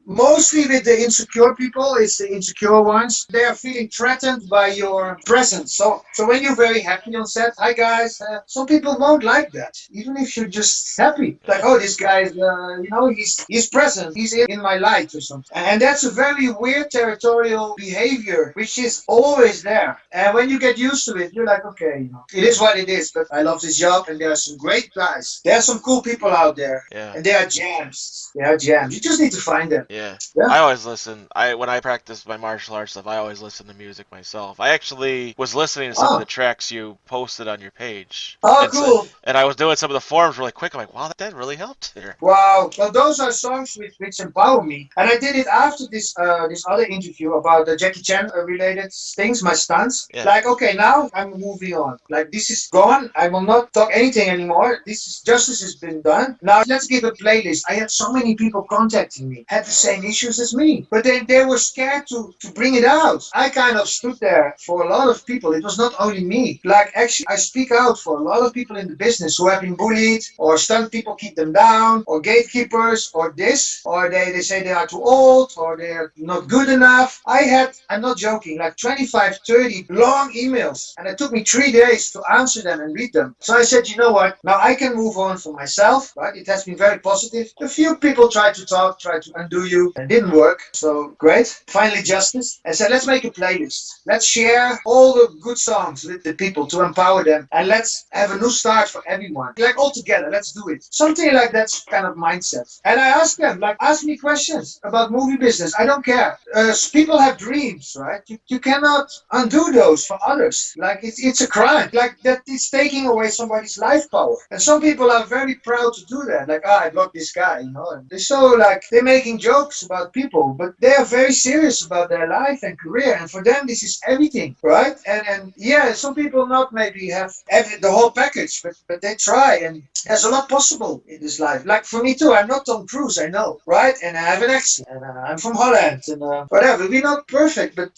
S3: Mostly with the insecure people, it's the insecure ones. They are feeling threatened by your presence. So when you're very happy on set, hi guys, some people won't like that, even if you're just happy. Like,
S1: Yeah.
S3: oh, this guy is, he's present, he's in my light or something. And that's a very weird territorial behavior, which is always there. And when you get used to it, you're like, okay, it is what it is. But I love this job, and there are some great guys. There are some cool people out there,
S1: Yeah.
S3: and they are jams. They are jams. You just need to find them.
S1: Yeah.
S3: Yeah.
S1: I always listen. When I practice my martial arts stuff, I always listen to music myself. I actually was listening to some of the
S3: Oh,
S1: tracks you posted on your page.
S3: oh,
S1: And so,
S3: cool.
S1: and I was doing some of the forums really quick. I'm like, wow, that really helped there.
S3: Wow. Well, those are songs which empower me. And I did it after this other interview about the Jackie Chan related things, my stunts.
S1: Yeah.
S3: Like, okay, now I'm moving on. Like, this is gone. I will not talk anything anymore. This is justice has been done. Now let's give a playlist. I had so many people contacting me, had the same issues as me, but they were scared to bring it out. I kind of stood there for a lot of people. It was not only me. Like, actually, I speak out for a lot of people in the business who have been bullied, or stunt people keep them down, or gatekeepers, or this, or they say they are too old, or they're not good enough. I'm not joking, like 25, 30 long emails, and it took me 3 days to answer them and read them. So I said, you know what, now I can move on for myself, right? It has been very positive. A few people tried to talk, tried to undo you, and it didn't work. So great. Finally, justice. I said, let's make a playlist. Let's share all the good songs with the people to empower them, and let's have a new start for everyone. Like, all together, let's do it. Something like that kind of mindset. And I asked them, like, ask me questions about movie business. I don't care. People have dreams, right? You cannot undo those for others. Like, it's a crime. Like, that it's taking away somebody's life power. And some people are very proud to do that. Like, I blocked this guy, And they're so, like, they're making jokes about people, but they are very serious about their life and career. And for them, this is everything, right? And yeah, some people not maybe have the whole package, but they try. And there's a lot possible in this life. Like, for me too, I'm not Tom Cruise, I know, right? And I have an accent, and I'm from Holland, and whatever. We're not perfect, but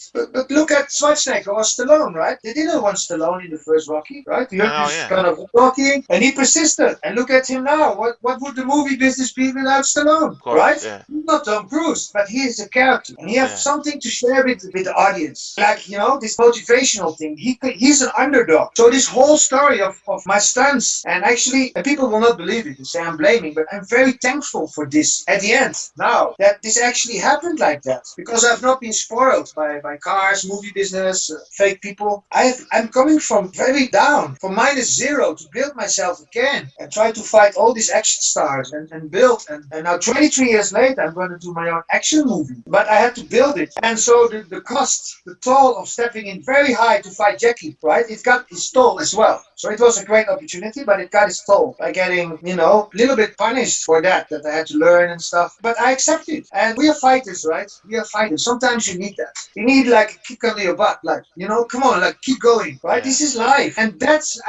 S3: look at Schwarzenegger or Stallone, right? They didn't want Stallone in the first Rocky, right? You heard
S1: Oh
S3: this
S1: yeah.
S3: kind of Rocky, and he persisted. And look at him now. What would the movie business be without Stallone,
S1: Of course.
S3: right?
S1: Yeah.
S3: He's not Tom Cruise, but he is a character, and he has
S1: Yeah.
S3: something to share with the audience. Like, this motivational thing. He's an underdog. So this whole story of my stunts, and actually, and people will not believe it. They say I'm blaming, but I'm very thankful for this at the end now that this actually happened like that, because I've not been spoiled by cars, movie business, fake people. I'm coming from very down, from -0 to build myself again and try to fight all these action stars and build. And now 23 years later, I'm going to do my own action movie, but I had to build it. And so the cost, the toll of stepping in very high to fight Jackie, right? It got its toll as well. So it was a great opportunity, but it got its toll by getting, a little bit punished for that I had to learn and stuff. But I accept it. And we are fighters, right? We are fighters. Sometimes you need that. You need like a kick under your butt, like, come on, like, keep going, right?
S1: Yeah.
S3: This is life. And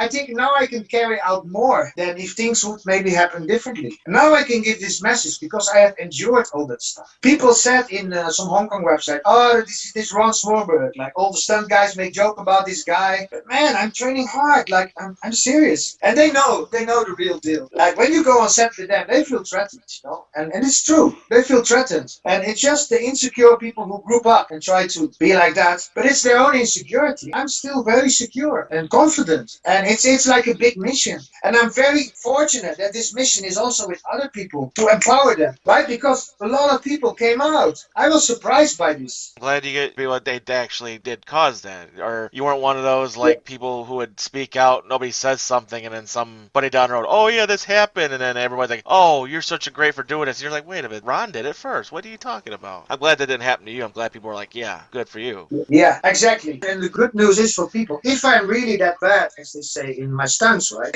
S3: I think now I can carry out more than if things would maybe happen differently. Now I can give this message because I have endured all that stuff. People said in some Hong Kong website, oh, this is this Ron Smoorenburg. Like, all the stunt guys make joke about this guy. But man, I'm training hard. Like, I'm serious. And they know the real deal. Like, when you go on set with them, they feel threatened, and it's true. They feel threatened. And it's just the insecure people who group up and try to be like that. But it's their own insecurity. I'm still very secure and confident. And it's like a big mission. And I'm very fortunate that this mission is also with other people to empower them, right? Because a lot of people came out. I was surprised by this.
S1: I'm glad you get what they actually did cause that, or you weren't one of those like people who would speak out, nobody says something, and then somebody down the road, oh yeah, this happened, and then everybody's like, oh, you're such a great for doing this. And you're like, wait a minute, Ron did it first. What are you talking about? I'm glad that didn't happen to you. I'm glad people were like, yeah, good for you.
S3: Yeah, exactly. And the good news is for people, if I'm really that bad, as they say in my stunts, right?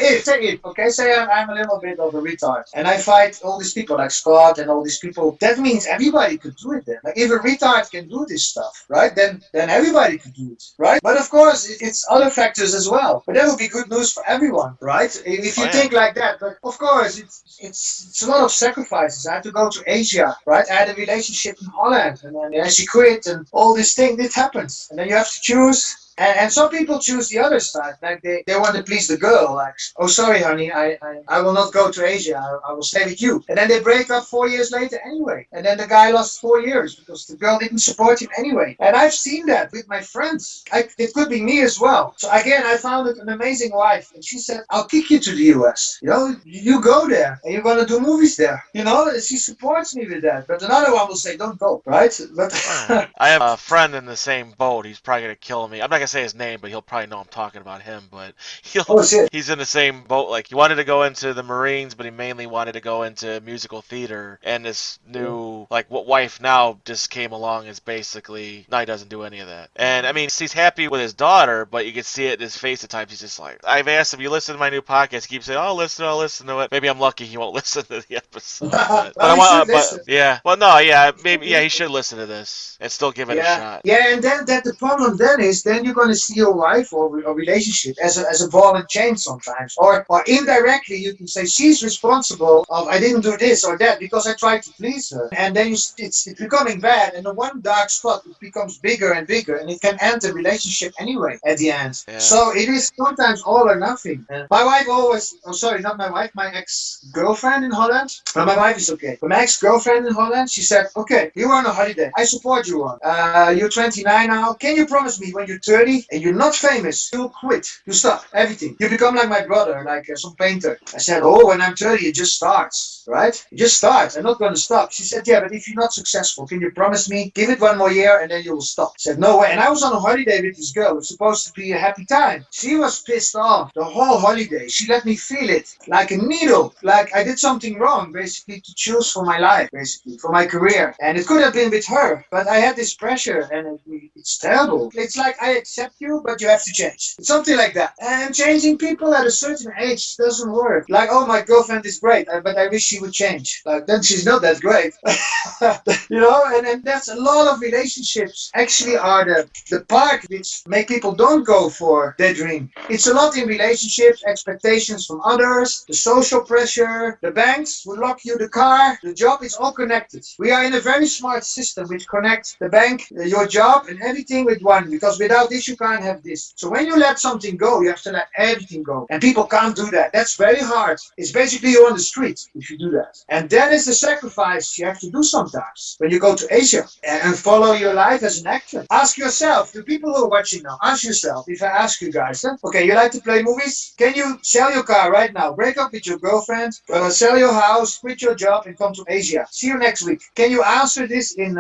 S3: Say I'm a little bit of a retard, and I fight all these people like Scott and all these people. That means everybody could do it then. Like, if a retard can do this stuff, right? Then everybody could do it, right? But of course, it's other factors as well. But that would be good news for everyone, right? If
S1: Oh
S3: you
S1: yeah.
S3: think like that. But of course, it's a lot of sacrifices. I had to go to Asia, right? I had a relationship in Holland, and then she quit, and all these things. It happens, and then you have to choose. And some people choose the other side, like they want to please the girl, like, oh sorry honey, I will not go to Asia, I will stay with you. And then they break up 4 years later anyway. And then the guy lost 4 years because the girl didn't support him anyway. And I've seen that with my friends. It could be me as well. So again, I found an amazing wife, and she said, I'll kick you to the US. You know, you go there and you're gonna do movies there. You know, she supports me with that. But another one will say, don't go, right? But
S1: I have a friend in the same boat. He's probably gonna kill me. I'm not gonna say his name, but he'll probably know I'm talking about him. But
S3: oh shit.
S1: he's in the same boat. Like he wanted to go into the Marines, but he mainly wanted to go into musical theater. And this new wife now just came along is basically now he doesn't do any of that. And I mean he's happy with his daughter, but you can see it in his face at times. He's just like, I've asked him, you listen to my new podcast? He keeps saying, I'll listen to it. Maybe I'm lucky he won't listen to the episode. But
S3: Well,
S1: I
S3: you should
S1: want,
S3: listen.
S1: yeah. Well, no, yeah, maybe, yeah, he should listen to this and still give it a
S3: Yeah,
S1: shot.
S3: yeah, and then that the problem then is then you're going to see your wife or a relationship as a ball and chain sometimes, or indirectly you can say she's responsible of I didn't do this or that because I tried to please her, and then it's becoming bad, and the one dark spot it becomes bigger and bigger, and it can end the relationship anyway at the end.
S1: Yeah.
S3: So it is sometimes all or nothing. My wife always, oh sorry, not my wife, my ex-girlfriend in Holland. My wife is okay, but my ex-girlfriend in Holland, she said, okay, you are on a holiday. I support you on. You're 29 now. Can you promise me when you're 30 and you're not famous, you'll quit? You stop everything. You become like my brother, like some painter. I said, oh, when I'm 30, it just starts, right? It just starts. I'm not going to stop. She said, yeah, but if you're not successful, can you promise me? Give it one more year and then you will stop. I said, no way. And I was on a holiday with this girl. It was supposed to be a happy time. She was pissed off the whole holiday. She let me feel it like a needle, like I did something wrong, basically, to choose for my life, basically, for my career. And it could have been with her, but I had this pressure and it's terrible. It's like I accept you, but you have to change. It's something like that. And changing people at a certain age doesn't work. Like, oh, my girlfriend is great, but I wish she would change. Like, then she's not that great. You know, and that's a lot of relationships actually are the part which make people don't go for their dream. It's a lot in relationships, expectations from others, the social pressure, the banks will lock you, the car, the job, it's all connected. We are in a very smart system which connects the bank, your job, and everything with one, because without this you can't have this. So when you let something go, you have to let everything go. And people can't do that. That's very hard. It's basically you're on the street if you do that. And that is the sacrifice you have to do sometimes when you go to Asia and follow your life as an actor. Ask yourself, the people who are watching now, ask yourself, if I ask you guys, okay, you like to play movies? Can you sell your car right now, break up with your girlfriend, sell your house, quit your job, and come to Asia? See you next week. Can you answer this in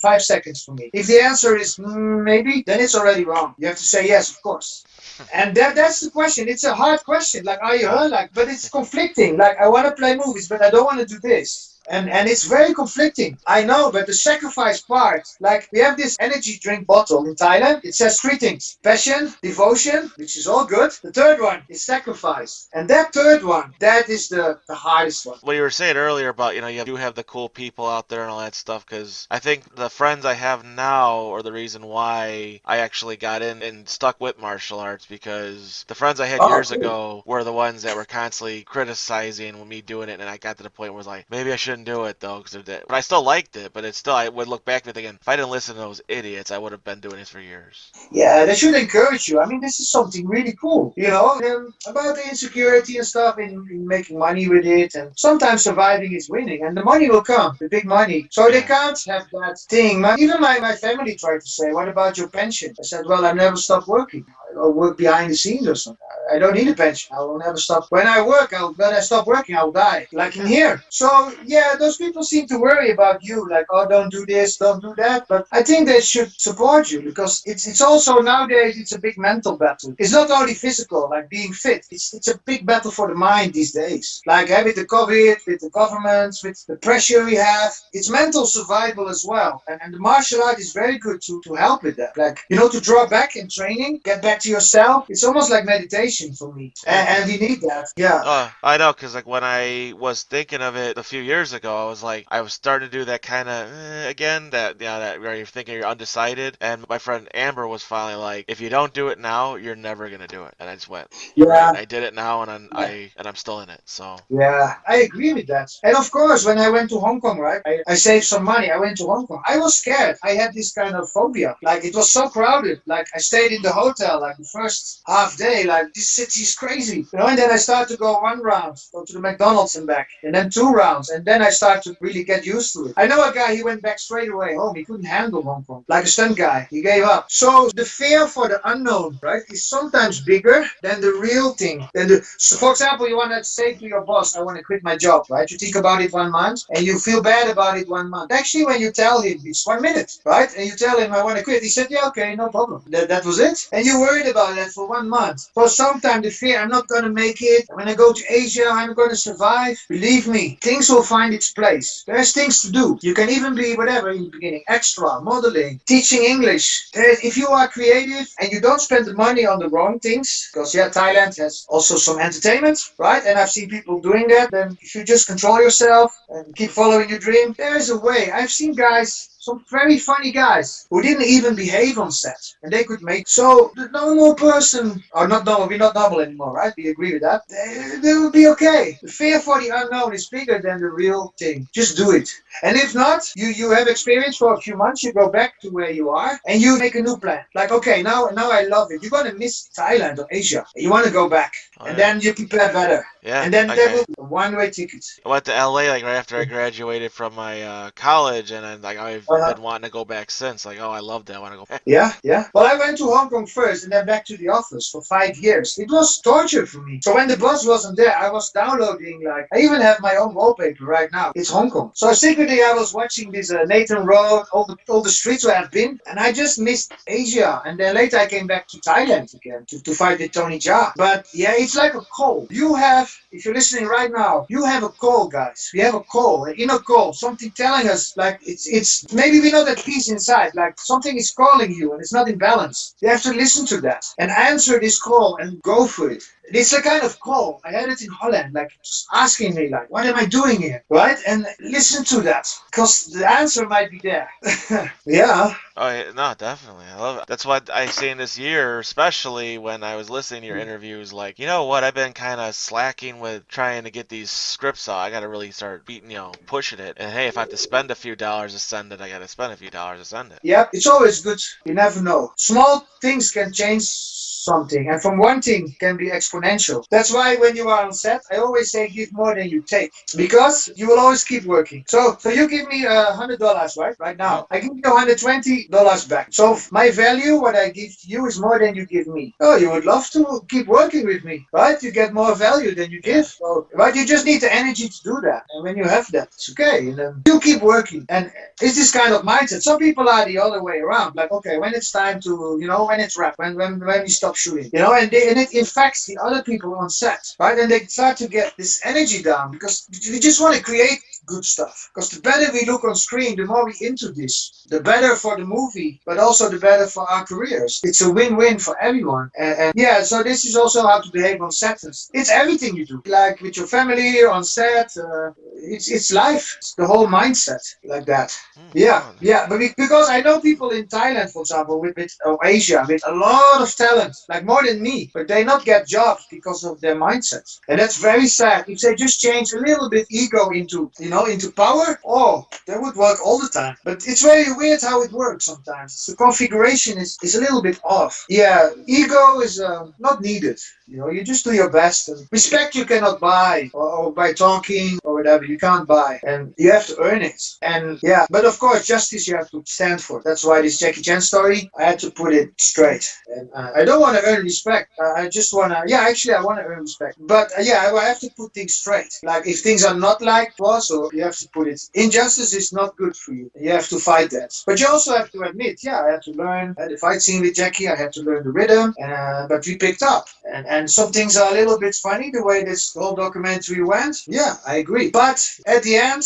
S3: 5 seconds for me? If the answer is maybe, then it's already wrong. You have to say yes, of course. And that's the question. It's a hard question. Like, are you her? Like, but it's conflicting. Like, I want to play movies, but I don't want to do this. And it's very conflicting. I know, but the sacrifice part, like we have this energy drink bottle in Thailand. It says 3 things: passion, devotion, which is all good. The third one is sacrifice. And that third one, that is the hardest one.
S1: What you were saying earlier about, you do have the cool people out there and all that stuff, because I think the friends I have now are the reason why I actually got in and stuck with martial arts, because the friends I had years ago were the ones that were constantly criticizing me doing it, and I got to the point where I was like, maybe I shouldn't do it though, but I still liked it, but it's still, I would look back at it thinking, if I didn't listen to those idiots, I would have been doing this for years.
S3: Yeah, they should encourage you. I mean, this is something really cool, you know, about the insecurity and stuff in making money with it. And sometimes surviving is winning, and the money will come, the big money. So they can't have that thing. Even my family tried to say, what about your pension? I said, well, I've never stopped working. I'll work behind the scenes or something. I don't need a pension. I will never stop. When I stop working, I'll die. Like in here. So, yeah, those people seem to worry about you. Like, oh, don't do this, don't do that. But I think they should support you, because it's also nowadays, it's a big mental battle. It's not only physical, like being fit. It's a big battle for the mind these days. Like with the COVID, with the governments, with the pressure we have. It's mental survival as well. And the martial art is very good to help with that. Like, you know, to draw back in training, get back to yourself. It's almost like meditation. pushing for me, and we need that. Yeah.
S1: I know, because like when I was thinking of it a few years ago, I was starting to do that kind of again, that that where you're thinking you're undecided. And my friend Amber was finally like, if you don't do it now, you're never gonna do it. And I just went, you're right.
S3: Yeah.
S1: And I did it now, and
S3: Yeah.
S1: I'm still in it. So
S3: Yeah, I agree with that. And of course, when I went to Hong Kong, right, I saved some money. I went to Hong Kong. I was scared. I had this kind of phobia. Like, it was so crowded. Like, I stayed in the hotel, like, the first half day, like, this city is crazy. And then I started to go one round, go to the McDonald's and back, and then two rounds. And then I started to really get used to it. I know a guy, he went back straight away home. He couldn't handle Hong Kong. Like a stunt guy. He gave up. So the fear for the unknown, right, is sometimes bigger than the real thing. So for example, you want to say to your boss, I want to quit my job, right? You think about it 1 month and you feel bad about it 1 month. Actually, when you tell him it's 1 minute, right? And you tell him I want to quit, he said, yeah, okay, no problem. That was it. And you worried about that for 1 month. For some time, the fear, I'm not going to make it. When I go to Asia, I'm going to survive. Believe me, things will find its place. There's things to do. You can even be whatever in the beginning, extra, modeling, teaching English. If you are creative and you don't spend the money on the wrong things, because yeah, Thailand has also some entertainment, right? And I've seen people doing that. Then if you just control yourself and keep following your dream, there's a way. I've seen guys, some very funny guys, who didn't even behave on set, and they could make. So the normal person, or not normal, we're not normal anymore, right? We agree with that. They will be okay. The fear for the unknown is bigger than the real thing. Just do it. And if not, you have experience for a few months, you go back to where you are and you make a new plan. Like, okay, now I love it. You're gonna miss Thailand or Asia. You want to go back. And then you prepare better.
S1: yeah,
S3: And then there will be a one-way ticket.
S1: I went to LA like right after I graduated from my college, and then like I've been wanting to go back since. Like, oh, I loved it. I want to go back.
S3: Yeah, yeah. Well, I went to Hong Kong first and then back to the office for 5 years. It was torture for me. So when the boss wasn't there, I was downloading, like, I even have my own wallpaper right now. It's Hong Kong. So secretly I was watching this Nathan Road, all the streets where I've been, and I just missed Asia. And then later I came back to Thailand again to fight with Tony Jaa. But yeah, it's like a call. You have, if you're listening right now, you have a call, guys. We have a call, an inner call, something telling us, like, it's maybe we know that peace inside, like something is calling you and it's not in balance. You have to listen to that and answer this call and go for it. It's a kind of call. I had it in Holland, like just asking me, like, what am I doing here? Right? And listen to that, because the answer might be there. Yeah.
S1: Oh, yeah, no, definitely. I love it. That's what I seen this year, especially when I was listening to your interviews. Like, you know what? I've been kind of slacking with trying to get these scripts out. I got to really start beating, pushing it. And hey, if I have to spend a few dollars to send it, I got to spend a few dollars to send it.
S3: Yeah, it's always good. You never know. Small things can change something, and from one thing can be exponential. That's why when you are on set, I always say give more than you take, because you will always keep working. So you give me $100, right now. I give you $120 back. So my value, what I give to you, is more than you give me. Oh, you would love to keep working with me, right? You get more value than you give. So, right? You just need the energy to do that, and when you have that, it's okay. And then you keep working, and it's this kind of mindset. Some people are the other way around. Like, okay, when it's time to, when it's wrapped, when we stop shooting, and it infects the other people on set, right? And they start to get this energy down because we just want to create good stuff. Because the better we look on screen, the more we into this, the better for the movie, but also the better for our careers. It's a win-win for everyone. And yeah, so this is also how to behave on set. It's everything you do, like with your family on set. It's life. It's the whole mindset like that. Yeah, but because I know people in Thailand, for example, with Asia, with a lot of talent, like more than me, but they not get jobs because of their mindset, and that's very sad. If they just change a little bit ego into power, they would work all the time. But it's very weird how it works sometimes. The configuration is a little bit off. Yeah, ego is not needed. You just do your best. And respect you cannot buy, or by talking or whatever, you can't buy, and you have to earn it. And yeah, but of course, justice you have to stand for. That's why this Jackie Chan story, I had to put it straight. And I don't want to earn respect. I just want to, actually, I want to earn respect. But I have to put things straight. Like, if things are not like it was, or you have to put it. Injustice is not good for you. You have to fight that. But you also have to admit, I had to learn. The fight scene with Jackie, I had to learn the rhythm. But we picked up. And some things are a little bit funny, the way this whole documentary went. Yeah, I agree. But at the end,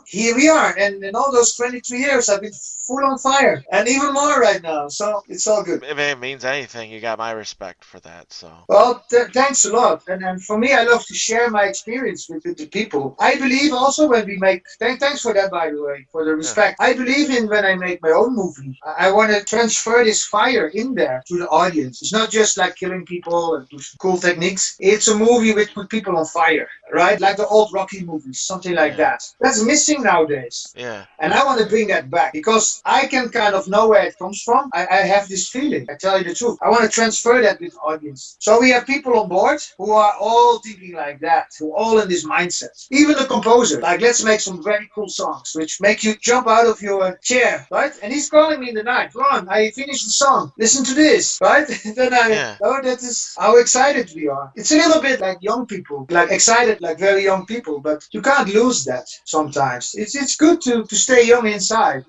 S3: here we are. And in all those 23 years, I've been full on fire. And even more right now. So it's all good.
S1: If it means anything, you got my respect for that. So.
S3: Well, thanks a lot. And for me, I love to share my experience with the people. I believe also when we make, thanks for that, by the way, for the
S1: Yeah.
S3: respect. I believe in when I make my own movie, I want to transfer this fire in there to the audience. It's not just like killing people and do some cool techniques. It's a movie which put people on fire, right? Like the old Rocky movies, something like
S1: Yeah.
S3: that. That's missing nowadays.
S1: Yeah.
S3: And I want to bring that back because I can kind of know where it comes from. I have this feeling. I tell you the truth. I want to transfer that with the audience. So we have people on board who are all thinking like that, who are all in this mindset. Even the composer, like let's make some very cool songs which make you jump out of your chair, right? And he's calling me in the night, Ron, I finished the song. Listen to this, right? Then
S1: Yeah.
S3: that is how excited we are. It's a little bit like young people, like excited, like very young people, but you can't lose that sometimes. It's good to stay young inside.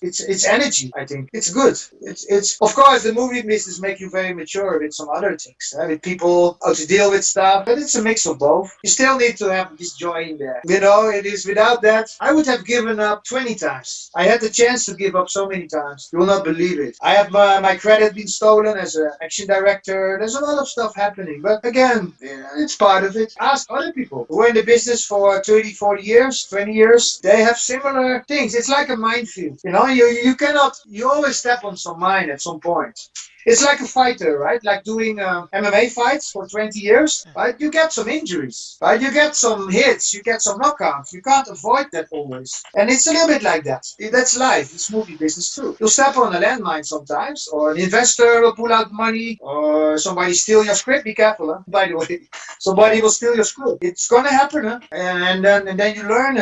S3: It's energy. I think it's good. It's of course the movie business make you very mature with some other things, with people how to deal with stuff, but it's a mix of both. You still need to have this joy in there. It is without that I would have given up 20 times. I had the chance to give up so many times. You will not believe it. I have my credit been stolen as an action director. There's a lot of stuff happening, but again, it's part of it. Ask other people who are in the business for 30, 40 years, 20 years. They have similar things. It's like a minefield. You always step on some mine at some point. It's like a fighter, right? Like doing MMA fights for 20 years, right? You get some injuries, right? You get some hits, you get some knockouts. You can't avoid that always. And it's a little bit like that. That's life. It's movie business too. You'll step on a landmine sometimes, or an investor will pull out money, or somebody steal your script. Be careful, huh? By the way. Somebody will steal your script. It's gonna happen, huh? And then you learn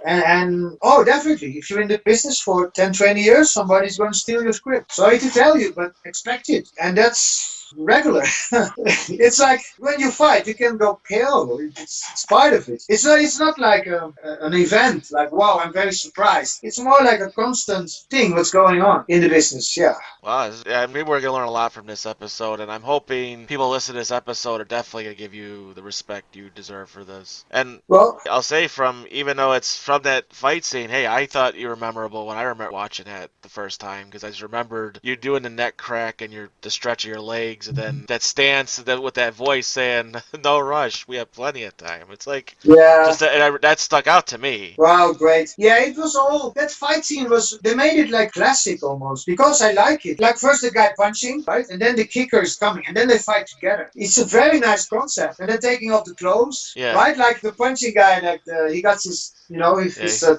S3: and oh, definitely. If you're in the business for 10, 20 years, somebody's gonna steal your script. Sorry to tell you, but expect it. And that's regular. It's like when you fight, you can go KO. It's part of it. It's not like an event. Like wow, I'm very surprised. It's more like a constant thing. What's going on in the business? Yeah.
S1: Wow, I mean, we're gonna learn a lot from this episode, and I'm hoping people listen to this episode are definitely gonna give you the respect you deserve for this. And
S3: Well,
S1: I'll say even though it's from that fight scene, hey, I thought you were memorable when I remember watching that the first time, because I just remembered you doing the neck crack and the stretch of your legs, and then that stance with that voice saying, "No rush, we have plenty of time." It's like
S3: yeah.
S1: that stuck out to me.
S3: Wow, great. Yeah, it was all that fight scene they made it like classic almost because I like it. Like first the guy punching, right? And then the kicker is coming and then they fight together. It's a very nice concept. And then taking off the clothes,
S1: Yeah.
S3: right? Like the punching guy, like he got his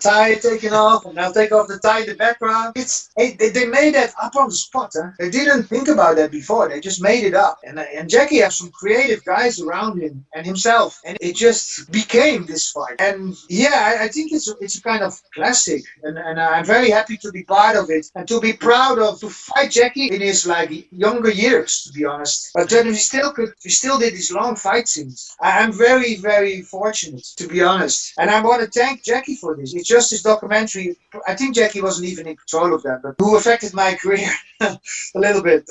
S3: tie taken off, and now take off the tie in the background. They made that up on the spot. Huh? They didn't think about that before. They just made it up. And Jackie has some creative guys around him and himself, and it just became this fight. And yeah, I think it's a kind of classic, and I'm very happy to be part of it and to be proud of to fight Jackie in his like younger years, to be honest. But then we still did these long fight scenes. I'm very, very fortunate, to be honest, and I want to thank Jackie for this. It's just this documentary. I think Jackie wasn't even in control of that, but who affected my career a little bit.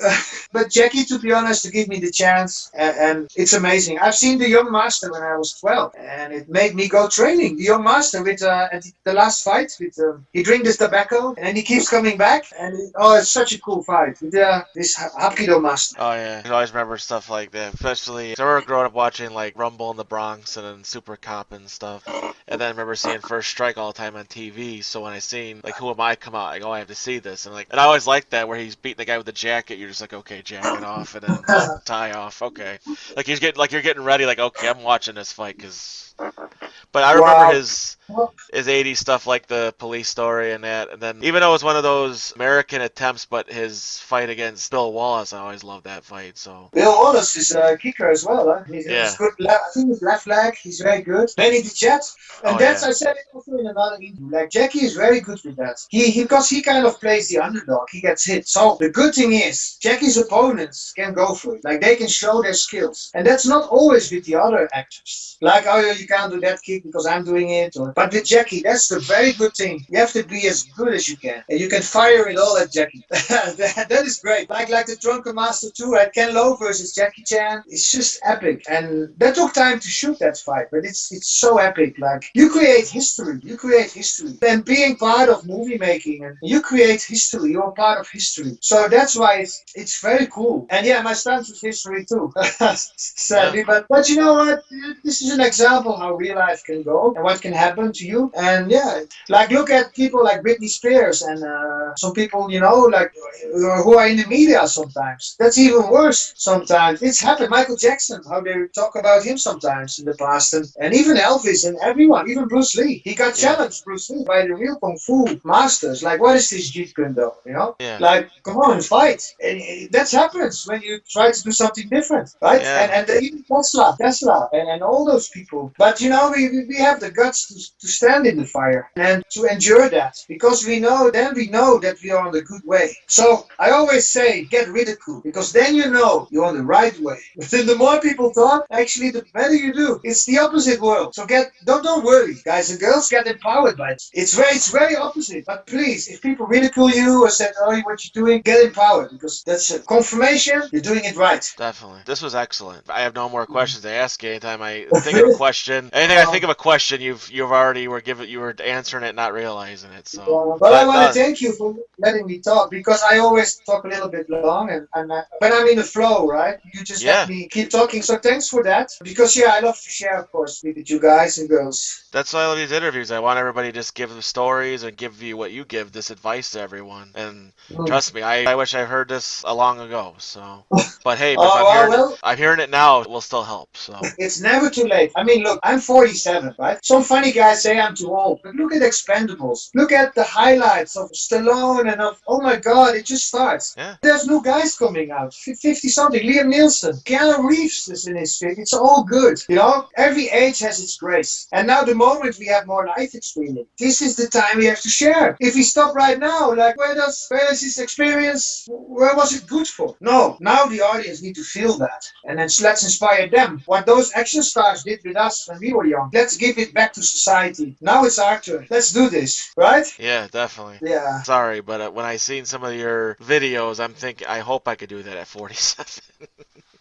S3: But Jackie, to be honest, to give me the chance, and it's amazing. I've seen The Young Master when I was 12, and it made me go training. The Young Master with at the last fight, with he drinks this tobacco, and he keeps coming back, and it's such a cool fight with this Hapkido Master.
S1: Oh yeah, I always remember stuff like that. Especially, I remember growing up watching like Rumble in the Bronx and then Super Cop and stuff. And then I remember seeing First Strike all the time on TV. So when I seen like Who Am I come out, I go, I have to see this. And I always liked that where he's beating the guy with the jacket. You're just like, okay, jacket off, and then tie off. Okay, like you're getting ready. Like okay, I'm watching this fight because. But I remember
S3: Wow.
S1: his 80s stuff like the Police Story and that, and then even though it was one of those American attempts, but his fight against Bill Wallace, I always loved that fight. So
S3: Bill Wallace is a kicker as well. Huh? He's good. I think his left leg, he's very good. Benny the Jet, and I said it also in another interview. Like Jackie is very good with that. Because he kind of plays the underdog. He gets hit. So the good thing is Jackie's opponents can go for it. Like they can show their skills, and that's not always with the other actors. Like oh you can't do that kick because I'm doing it, or But with Jackie, that's the very good thing. You have to be as good as you can. And you can fire it all at Jackie. That is great. Like the Drunken Master 2, right? Ken Lo versus Jackie Chan. It's just epic. And that took time to shoot that fight, but it's so epic. Like, you create history. You create history. And being part of movie making, and you create history. You're part of history. So that's why it's very cool. And yeah, my stance was history too. Sadly,
S1: Yeah.
S3: but you know what? This is an example how real life can go and what can happen to you. And yeah, like look at people like Britney Spears and some people, you know, like who are in the media sometimes. That's even worse sometimes. It's happened. Michael Jackson, how they talk about him sometimes in the past, and even Elvis and everyone, even Bruce Lee. He got
S1: Yeah.
S3: challenged, Bruce Lee, by the real kung fu masters. Like, what is this Jeet Kune Do? You know,
S1: Yeah.
S3: like, come on, fight. And that happens when you try to do something different, right?
S1: Yeah.
S3: And even Tesla, and all those people. But you know, we have the guts to stand in the fire and to endure that because we know that we are on the good way. So I always say get ridiculed because then you know you're on the right way. But then the more people talk, actually the better you do. It's the opposite world. So don't worry, guys and girls, get empowered by it. It's very opposite. But please, if people ridicule you or say, oh, what you're doing, get empowered because that's a confirmation you're doing it right.
S1: Definitely. This was excellent. I have no more questions to ask you. Anytime I think of a question, anything I think of a question, you've already you were answering it, not realizing it. So,
S3: But I
S1: but
S3: want to
S1: no,
S3: thank you for letting me talk because I always talk a little bit long and when I'm in the flow, right? You just let
S1: yeah.
S3: me keep talking. So thanks for that. Because yeah, I love to share, of course, with you guys and girls.
S1: That's why I love these interviews. I want everybody to just give them stories and give you what you give, this advice to everyone. And
S3: Mm.
S1: trust me, I wish I heard this a long ago. So, but hey, if
S3: Oh, well,
S1: I'm hearing it now, it will still help. So,
S3: it's never too late. I mean, look, I'm 47, right? Some funny guys say I'm too old, but look at Expendables. Look at the highlights of Stallone and of, oh my God, it just starts.
S1: yeah,
S3: There's new guys coming out, 50 something. Liam Nielsen, Keanu Reeves is in his 50s. It's all good. You know, every age has its grace. And now, the moment we have more life experience, this is the time we have to share. If we stop right now, like, where does this experience, where was it good for? No, now the audience need to feel that. And then let's inspire them. What those action stars did with us when we were young, let's give it back to society. Now it's our turn. Let's do this, right?
S1: yeah, definitely.
S3: Yeah.
S1: Sorry, but when I seen some of your videos, I'm thinking, I hope I could do that at 47.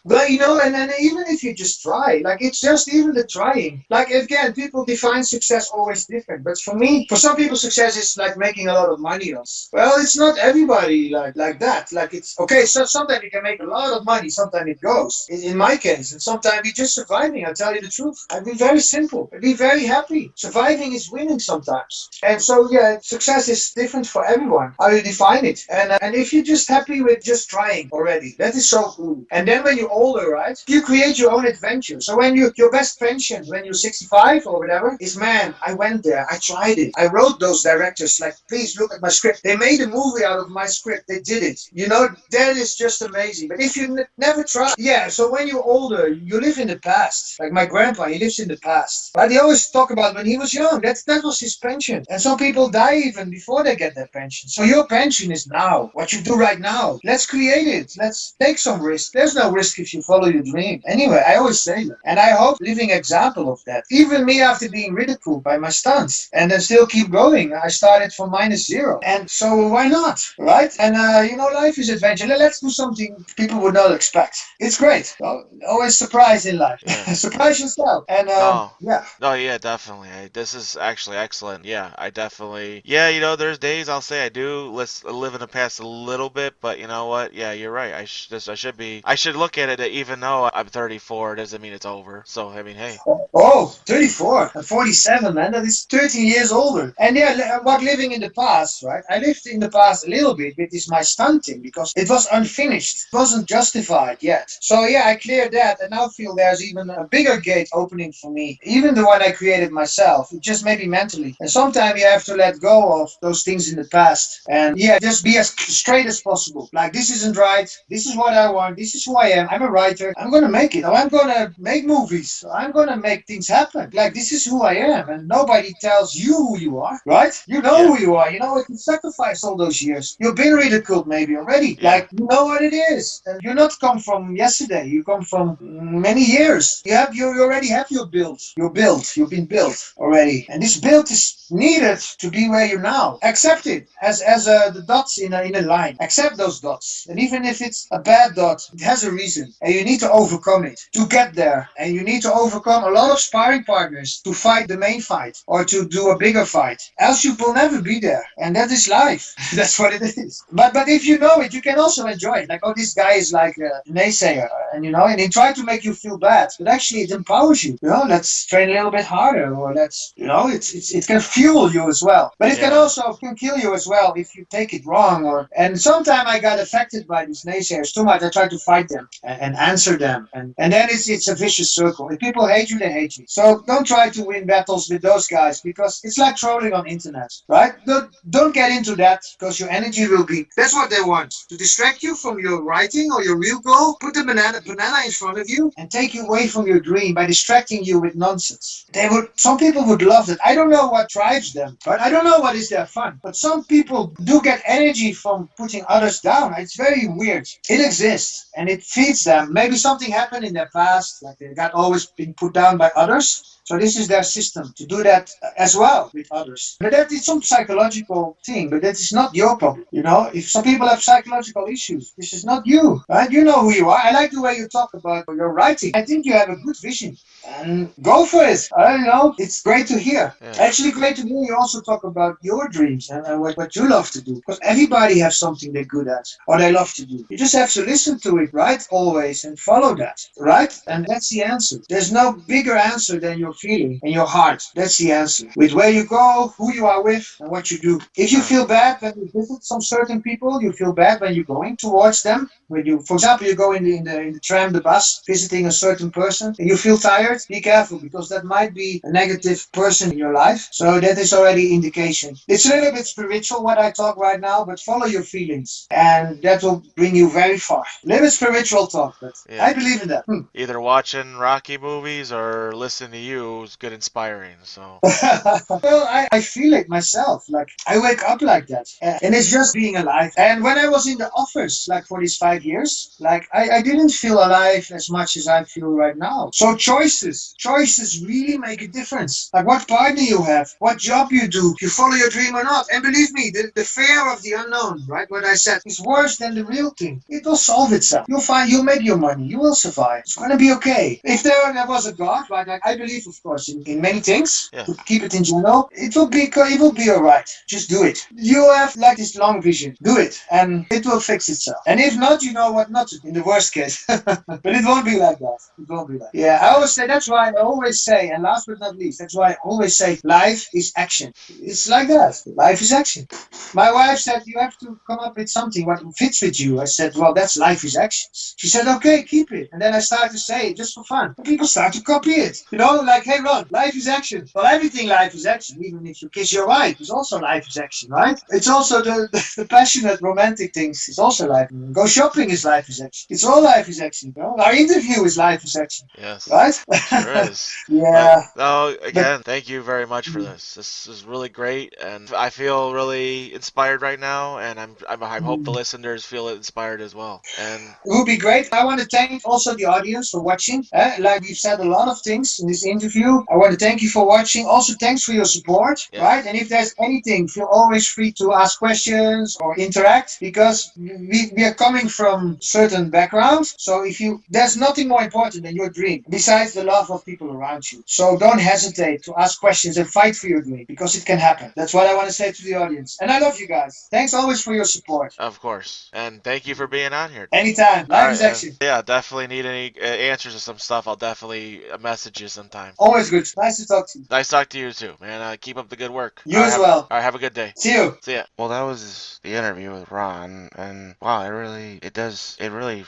S3: But you know, and then even if you just try, like it's just even the trying. Like again, people define success always different. But for me, for some people, success is like making a lot of money. Well, it's not everybody like that. Like it's okay. So sometimes you can make a lot of money. Sometimes it goes. In my case, and sometimes you're just surviving. I'll tell you the truth. I've been very simple. I've been very happy. Surviving is winning sometimes. And so yeah, success is different for everyone. How you define it. And if you're just happy with just trying already, that is so cool. And then when you older, right? You create your own adventure. So when your best pension when you're 65 or whatever is, man, I went there, I tried it. I wrote those directors like, please look at my script. They made a movie out of my script. They did it. You know, that is just amazing. But if you never try, yeah. So when you're older, you live in the past. Like my grandpa, he lives in the past. But he always talk about when he was young. That was his pension. And some people die even before they get their pension. So your pension is now. What you do right now. Let's create it. Let's take some risk. There's no risk if you follow your dream. Anyway, I always say that. And I hope living example of that. Even me after being ridiculed by my stunts and then still keep going. I started from -0. And so why not? Right? And you know, life is adventure. Let's do something people would not expect. It's great. Always surprise in life.
S1: Yeah.
S3: Surprise yourself. And
S1: No.
S3: yeah.
S1: No, yeah, definitely. This is actually excellent. Yeah, I definitely. Yeah, there's days I'll say I do live in the past a little bit, but you know what? Yeah, you're right. I should look at it that even though I'm 34, it doesn't mean it's over. So, I mean, hey.
S3: Oh, 34. I'm 47, man. That is 13 years older. And yeah, about living in the past, right? I lived in the past a little bit with this my stunting because it was unfinished. It wasn't justified yet. So yeah, I cleared that and now feel there's even a bigger gate opening for me. Even the one I created myself, just maybe mentally. And sometimes you have to let go of those things in the past. And yeah, just be as straight as possible. Like, this isn't right. This is what I want. This is who I am. I'm a writer. I'm going to make it. Or I'm going to make movies. I'm going to make make things happen. Like, this is who I am, and nobody tells you who you are, right? You know
S1: Yeah.
S3: who you are. You know what you sacrificed all those years. You've been ridiculed maybe already.
S1: Yeah.
S3: Like, you know what it is. And you're not come from yesterday. You come from many years. You already have your build. You're built. You've been built already. And this build is needed to be where you're now. Accept it as the dots in a line. Accept those dots. And even if it's a bad dot, it has a reason. And you need to overcome it to get there. And you need to overcome a lot of sparring partners to fight the main fight or to do a bigger fight. Else you will never be there. And that is life. That's what it is. But if you know it, you can also enjoy it. Like, oh, this guy is like a naysayer. And and they try to make you feel bad. But actually it empowers you. Let's train a little bit harder, or it can fuel you as well. But it can
S1: Yeah.
S3: also can kill you as well if you take it wrong. And sometimes I got affected by these naysayers too much. I try to fight them and answer them, and then it's a vicious circle. If people hate you, they hate you. So don't try to win battles with those guys, because it's like trolling on internet, right? Don't get into that, because your energy will be. That's what they want, to distract you from your writing or your real goal. Put the banana in front of you and take you away from your dream by distracting you with nonsense. Some people would love that. I don't know what drives them, right? I don't know what is their fun, but some people do get energy from putting others down. It's very weird. It exists and it feeds them. Maybe something happened in their past, like they got always been put down by others. So this is their system to do that as well with others. But that is some psychological thing, but that is not your problem. If some people have psychological issues, this is not you, right? You know who you are. I like the way you talk about your writing. I think you have a good vision. And go for it. I don't know. It's great to hear.
S1: Yeah.
S3: Actually, great to hear you also talk about your dreams and what you love to do. Because everybody has something they're good at or they love to do. You just have to listen to it, right? Always, and follow that, right? And that's the answer. There's no bigger answer than your feeling and your heart. That's the answer. With where you go, who you are with, and what you do. If you feel bad when you visit some certain people, you feel bad when you're going towards them. When you, for example, you go in the tram, the bus, visiting a certain person, and you feel tired, be careful, because that might be a negative person in your life. So that is already indication. It's a little bit spiritual what I talk right now, but follow your feelings, and that will bring you very far. A little bit spiritual talk, but
S1: Yeah.
S3: I believe in that.
S1: Either watching Rocky movies or listening to you is good inspiring. So
S3: Well, I feel it myself. Like, I wake up like that. And it's just being alive. And when I was in the office, like for these 5 years, like I didn't feel alive as much as I feel right now. So choices really make a difference. Like what partner you have, what job you do, if you follow your dream or not. And believe me, the fear of the unknown, right? What I said is worse than the real thing. It will solve itself. You'll make your money. You will survive. It's going to be okay. If there was a God, right? Like I believe, of course, in many things.
S1: yeah.
S3: To keep it in general, it will be alright. Just do it. You have like this long vision. Do it, and it will fix itself. And if not, you know what not to do. In the worst case, but it won't be like that. It won't be like. Yeah, I always say. That's why I always say, and last but not least, that's why I always say, life is action. It's like that. Life is action. My wife said, you have to come up with something what fits with you. I said, well, that's life is action. She said, okay, keep it. And then I started to say it just for fun. And people start to copy it. Like, hey, Ron, life is action. Well, everything life is action. Even if you kiss your wife, it's also life is action, right? It's also the passionate romantic things. It's also life. Go shopping is life is action. It's all life is action. Our interview is life is action.
S1: Yes.
S3: Right?
S1: Sure is.
S3: Yeah.
S1: No,
S3: But
S1: again, thank you very much for this. This is really great, and I feel really inspired right now, and I hope the listeners feel inspired as well. And
S3: it would be great. I want to thank also the audience for watching. Like we've said a lot of things in this interview. I want to thank you for watching. Also, thanks for your support,
S1: yes,
S3: right? And if there's anything, feel always free to ask questions or interact, because we are coming from certain backgrounds. So there's nothing more important than your dream besides the love of people around you. So don't hesitate to ask questions and fight for your dream, because it can happen. That's what I want to say to the audience. And I love you guys. Thanks always for your support.
S1: of course. And thank you for being on here.
S3: Anytime.
S1: All
S3: Life
S1: right,
S3: is action.
S1: yeah, definitely need any answers to some stuff. I'll definitely message you sometime.
S3: Always good. Nice to talk to you.
S1: Nice talk to you too, man. Keep up the good work.
S3: You as well.
S1: All right, have a good day.
S3: See you.
S1: See ya.
S2: Well, that was the interview with Ron, and wow, it really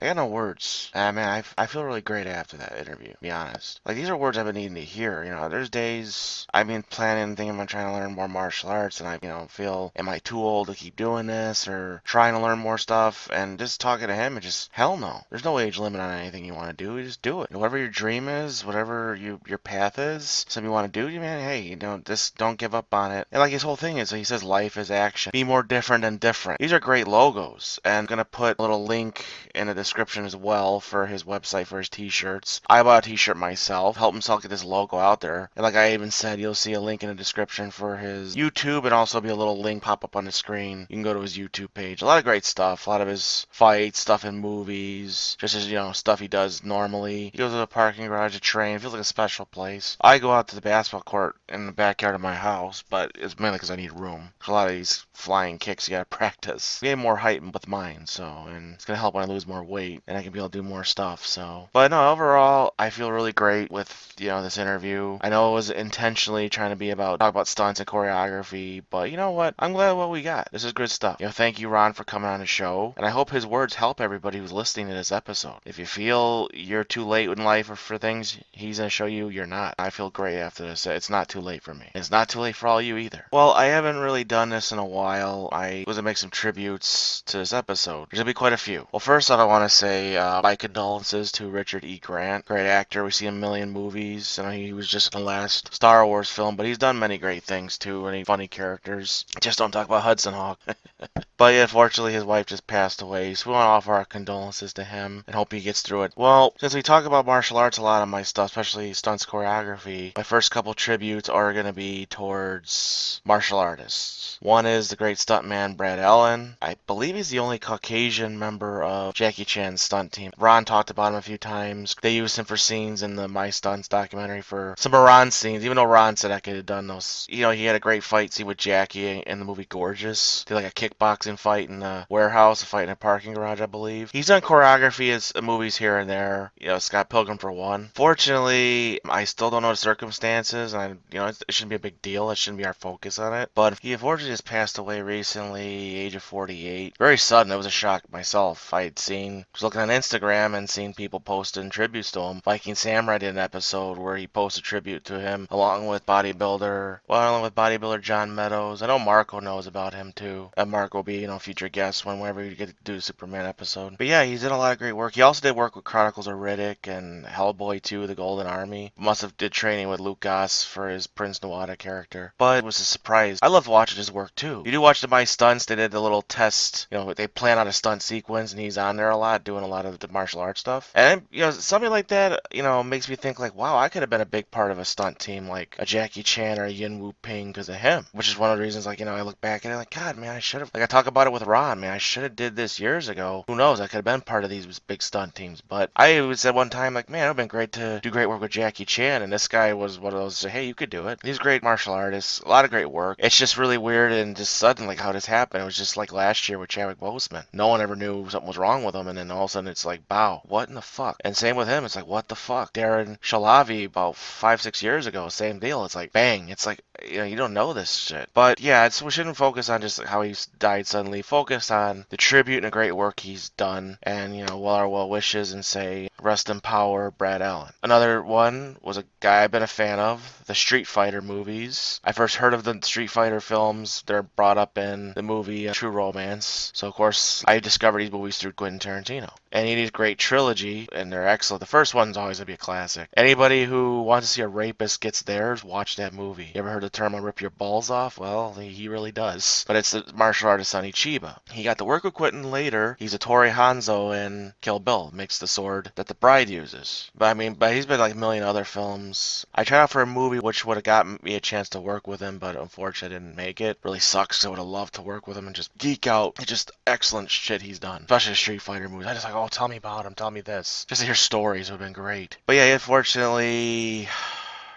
S4: I got no words. Man, I feel really great after that interview, to be honest. Like, these are words I've been needing to hear. There's days I've been planning, thinking about trying to learn more martial arts, and I, feel, am I too old to keep doing this, or trying to learn more stuff? And just talking to him, and just, hell no. There's no age limit on anything you want to do. You just do it. Whatever your dream is, whatever your path is, something you want to do, man, hey, just don't give up on it. And like his whole thing is, he says life is action. Be more different and different. These are great logos, and I'm gonna put a little link in the description as well for his website for his t-shirts. I bought a t-shirt myself, helped himself get this logo out there. And like I even said, you'll see a link in the description for his YouTube, and also be a little link pop up on the screen. You can go to his YouTube page. A lot of great stuff. A lot of his fights, stuff in movies, just as, stuff he does normally. He goes to the parking garage to train. It feels like a special place. I go out to the basketball court in the backyard of my house, but it's mainly because I need room. A lot of these flying kicks you gotta practice. Gain more height with mine, and it's gonna help when I lose more weight, and I can be able to do more stuff, so. But no, overall, I feel really great with, this interview. I know it was intentionally trying to talk about stunts and choreography, but you know what? I'm glad what we got. This is good stuff. Thank you, Ron, for coming on the show, and I hope his words help everybody who's listening to this episode. If you feel you're too late in life or for things, he's gonna show you you're not. I feel great after this. It's not too late for me. It's not too late for all you either. Well, I haven't really done this in a while. I was gonna make some tributes to this episode. There's gonna be quite a few. Well, first off, I want to say my condolences to Richard E. Grant. Great actor. We see him in a million movies. I know he was just in the last Star Wars film, but he's done many great things too. Any funny characters. Just don't talk about Hudson Hawk. But yeah, unfortunately, his wife just passed away, so we want to offer our condolences to him and hope he gets through it. Well, since we talk about martial arts a lot on my stuff, especially stunts choreography, my first couple tributes are going to be towards martial artists. One is the great stuntman Brad Allan. I believe he's the only Caucasian member of Jackie Chan's stunt team. Ron talked about him a few times. They used him for scenes in the My Stunts documentary for some of Ron's scenes, even though Ron said I could have done those. He had a great fight scene with Jackie in the movie Gorgeous. Did like a kickboxing fight in a warehouse, a fight in a parking garage, I believe. He's done choreography as movies here and there. Scott Pilgrim for one. Fortunately, I still don't know the circumstances, and it shouldn't be a big deal. It shouldn't be our focus on it. But he unfortunately just passed away recently, age of 48. Very sudden. It was a shock myself. I was looking on Instagram and seen people posting tributes to him. Viking Samurai did an episode where he posted tribute to him along with bodybuilder John Meadows. I know Marco knows about him too. And Marco will be, future guest whenever we get to do a Superman episode. But yeah, he's did a lot of great work. He also did work with Chronicles of Riddick and Hellboy 2, The Golden Army. Must have did training with Luke Goss for his Prince Nuada character. But it was a surprise. I loved watching his work too. You do watch the My Stunts, they did the little test, they plan out a stunt sequence and he's on there a lot, doing a lot of the martial arts stuff. And, something like that, makes me think like, wow, I could have been a big part of a stunt team like a Jackie Chan or a Yin Wu Ping because of him. Which is one of the reasons, like, I look back at it like, God, man, I should have, like, I talk about it with Ron, man, I should have did this years ago. Who knows, I could have been part of these big stunt teams. But I said one time, like, man, it would have been great to do great work with Jackie Chan, and this guy was one of those, hey, you could do it. He's a great martial artist, a lot of great work. It's just really weird and just sudden, like, how this happened. It was just like last year with Chadwick Boseman. No one ever knew something was wrong with him, and then all of a sudden it's like, bow, what in the fuck? And same with him, it's like, what the fuck? Darren Shalavi about 5-6 years ago, same deal. It's like, bang, it's like, you don't know this shit. But yeah, we shouldn't focus on just how he died suddenly. Focus on the tribute and the great work he's done, and our well wishes, and say rest in power, Brad Allan. Another one was a guy I've been a fan of, the Street Fighter movies. I first heard of the Street Fighter films. They're brought up in the movie True Romance. So of course I discovered these movies through Quentin Tarantino. And he did a great trilogy, and they're excellent. The first one's always gonna be a classic. Anybody who wants to see a rapist gets theirs, watch that movie. You ever heard the term "I'll rip your balls off"? Well, he really does. But it's the martial artist Sonny Chiba. He got to work with Quentin later. He's a Torii Hanzo in Kill Bill. Makes the sword that the bride uses. But he's been like a million other films. I tried out for a movie which would have gotten me a chance to work with him, but unfortunately I didn't make it. Really sucks. I would have loved to work with him and just geek out. It's just excellent shit he's done. Especially the Street Fighter movies. I just like, oh, tell me about him. Tell me this. Just to hear stories would have been great. But yeah, unfortunately,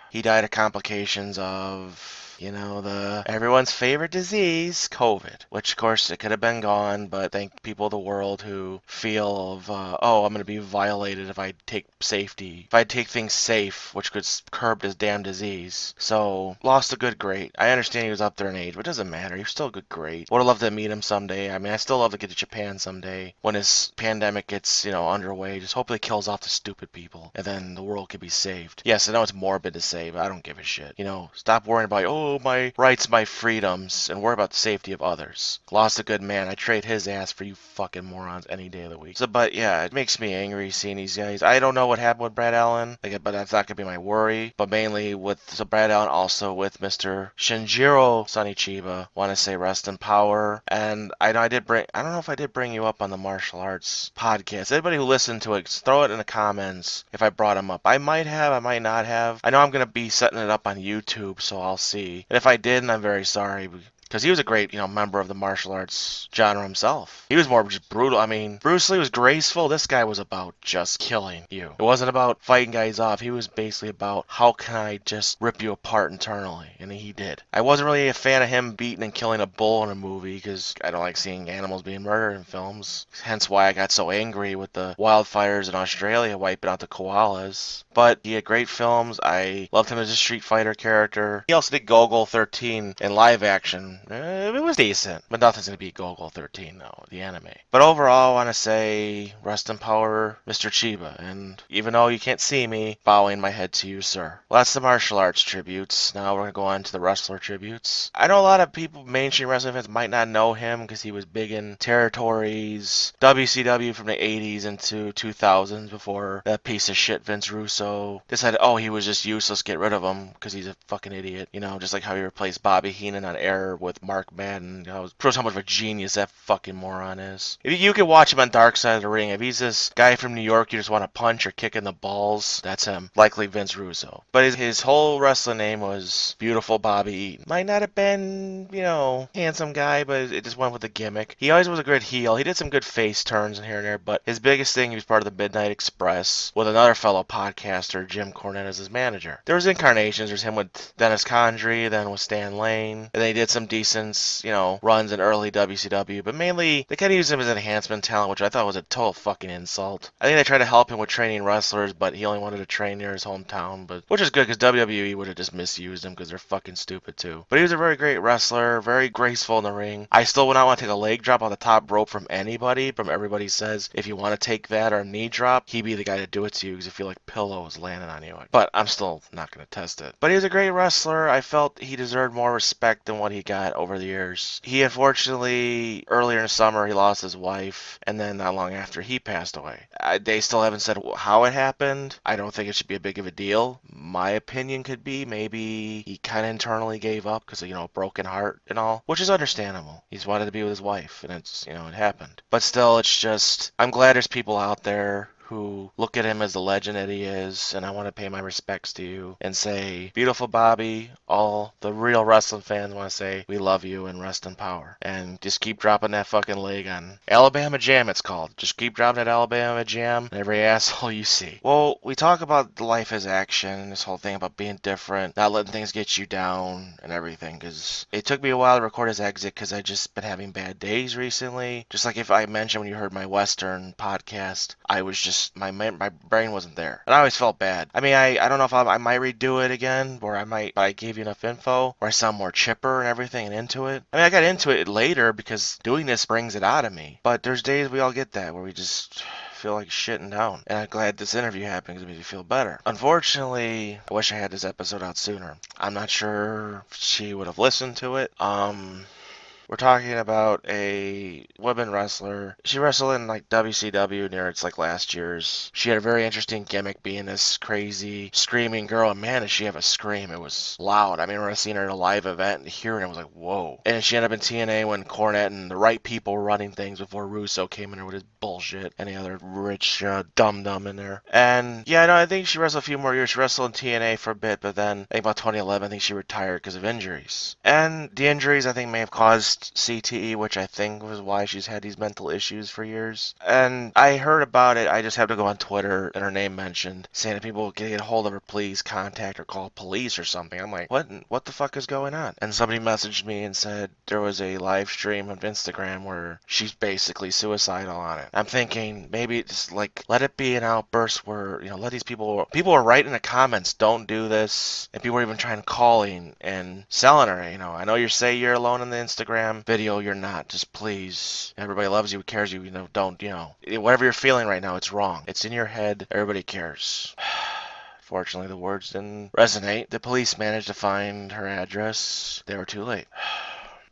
S4: he died of complications of the everyone's favorite disease, COVID, which of course it could have been gone, but thank people of the world who feel of, oh, I'm going to be violated if I take things safe, which could curb this damn disease. So, lost a good great. I understand he was up there in age, but it doesn't matter. He was still a good great. Would have loved to meet him someday. I mean, I still love to get to Japan someday when this pandemic gets, underway. Just hopefully it kills off the stupid people, and then the world could be saved. Yes, I know it's morbid to say, but I don't give a shit. Stop worrying about, oh, my rights, my freedoms, and worry about the safety of others. Lost a good man. I trade his ass for you fucking morons any day of the week. So, but yeah, it makes me angry seeing these guys. I don't know what happened with Brad Allan, but that's not gonna be my worry. But mainly with Brad Allan, also with Mr. Shinjiro Sonny Chiba. Want to say rest in power. And I don't know if I did bring you up on the martial arts podcast. Anybody who listened to it, throw it in the comments if I brought him up. I might have, I might not have. I know I'm gonna be setting it up on YouTube, so I'll see. And if I didn't, I'm very sorry. Because he was a great, member of the martial arts genre himself. He was more just brutal. I mean, Bruce Lee was graceful. This guy was about just killing you. It wasn't about fighting guys off. He was basically about how can I just rip you apart internally. And he did. I wasn't really a fan of him beating and killing a bull in a movie because I don't like seeing animals being murdered in films. Hence why I got so angry with the wildfires in Australia wiping out the koalas. But he had great films. I loved him as a Street Fighter character. He also did Gogol 13 in live action. It was decent, but nothing's going to beat Gogol 13, though, the anime. But overall, I want to say rest in power, Mr. Chiba. And even though you can't see me, bowing my head to you, sir. Well, that's the martial arts tributes. Now we're going to go on to the wrestler tributes. I know a lot of people, mainstream wrestling fans, might not know him because he was big in territories, WCW from the 80s into 2000s before that piece of shit Vince Russo decided, oh, he was just useless, get rid of him because he's a fucking idiot. Just like how he replaced Bobby Heenan on Air with Mark Madden. Shows how much of a genius that fucking moron is. If you can watch him on Dark Side of the Ring, if he's this guy from New York you just want to punch or kick in the balls, that's him. Likely Vince Russo. But his whole wrestling name was Beautiful Bobby Eaton. Might not have been, handsome guy, but it just went with the gimmick. He always was a good heel. He did some good face turns here and there, but his biggest thing, he was part of the Midnight Express with another fellow podcaster, Jim Cornette, as his manager. There was incarnations. There's him with Dennis Condrey, then with Stan Lane, and they did some decent, runs in early WCW, but mainly they kind of used him as an enhancement talent, which I thought was a total fucking insult. I think they tried to help him with training wrestlers, but he only wanted to train near his hometown, which is good because WWE would have just misused him because they're fucking stupid too. But he was a very great wrestler, very graceful in the ring. I still would not want to take a leg drop on the top rope from anybody. From everybody says if you want to take that or a knee drop, he'd be the guy to do it to you because I feel like pillow is landing on you. But I'm still not going to test it. But he was a great wrestler. I felt he deserved more respect than what he got over the years. He unfortunately, earlier in the summer, he lost his wife, and then not long after, he passed away. They still haven't said how it happened. I don't think it should be a big of a deal. My opinion could be maybe he kind of internally gave up because of, a broken heart and all, which is understandable. He's wanted to be with his wife, and it's, it happened. But still, it's just, I'm glad there's people out there who look at him as the legend that he is, and I want to pay my respects to you and say, beautiful Bobby, all the real wrestling fans want to say, we love you and rest in power. And just keep dropping that fucking leg on Alabama Jam, it's called. Just keep dropping that Alabama Jam and every asshole you see. Well, we talk about life as action, this whole thing about being different, not letting things get you down and everything, because it took me a while to record his exit because I just been having bad days recently. Just like if I mentioned when you heard my Western podcast, I was just my brain wasn't there, and I always felt bad. I mean, I don't know if I might redo it again, or I gave you enough info, or I sound more chipper and everything and into it. I mean, I got into it later because doing this brings it out of me. But there's days we all get that where we just feel like shitting down. And I'm glad this interview happened because it made me feel better. Unfortunately, I wish I had this episode out sooner. I'm not sure if she would have listened to it. We're talking about a women wrestler. She wrestled in WCW near its last year's. She had a very interesting gimmick being this crazy screaming girl. And man, did she have a scream. It was loud. I mean, I seen her at a live event and hearing it was like, whoa. And she ended up in TNA when Cornette and the right people were running things before Russo came in there with his bullshit. Any other rich dum-dum in there. And yeah, no, I think she wrestled a few more years. She wrestled in TNA for a bit, but then I think about 2011, I think she retired because of injuries. And the injuries I think may have caused diagnosed CTE, which I think was why she's had these mental issues for years. And I heard about it. I just had to go on Twitter and her name mentioned, saying that people get a hold of her, please contact or call police or something. I'm like, what the fuck is going on? And somebody messaged me and said there was a live stream of Instagram where she's basically suicidal on it. I'm thinking maybe just like let it be an outburst where, let these people are writing in the comments, don't do this, and people are even trying calling and selling her. I know you say you're alone in the Instagram video, you're not. Just please, everybody loves you, cares you. Don't whatever you're feeling right now, it's wrong. It's in your head. Everybody cares. Fortunately, the words didn't resonate. The police managed to find her address. They were too late.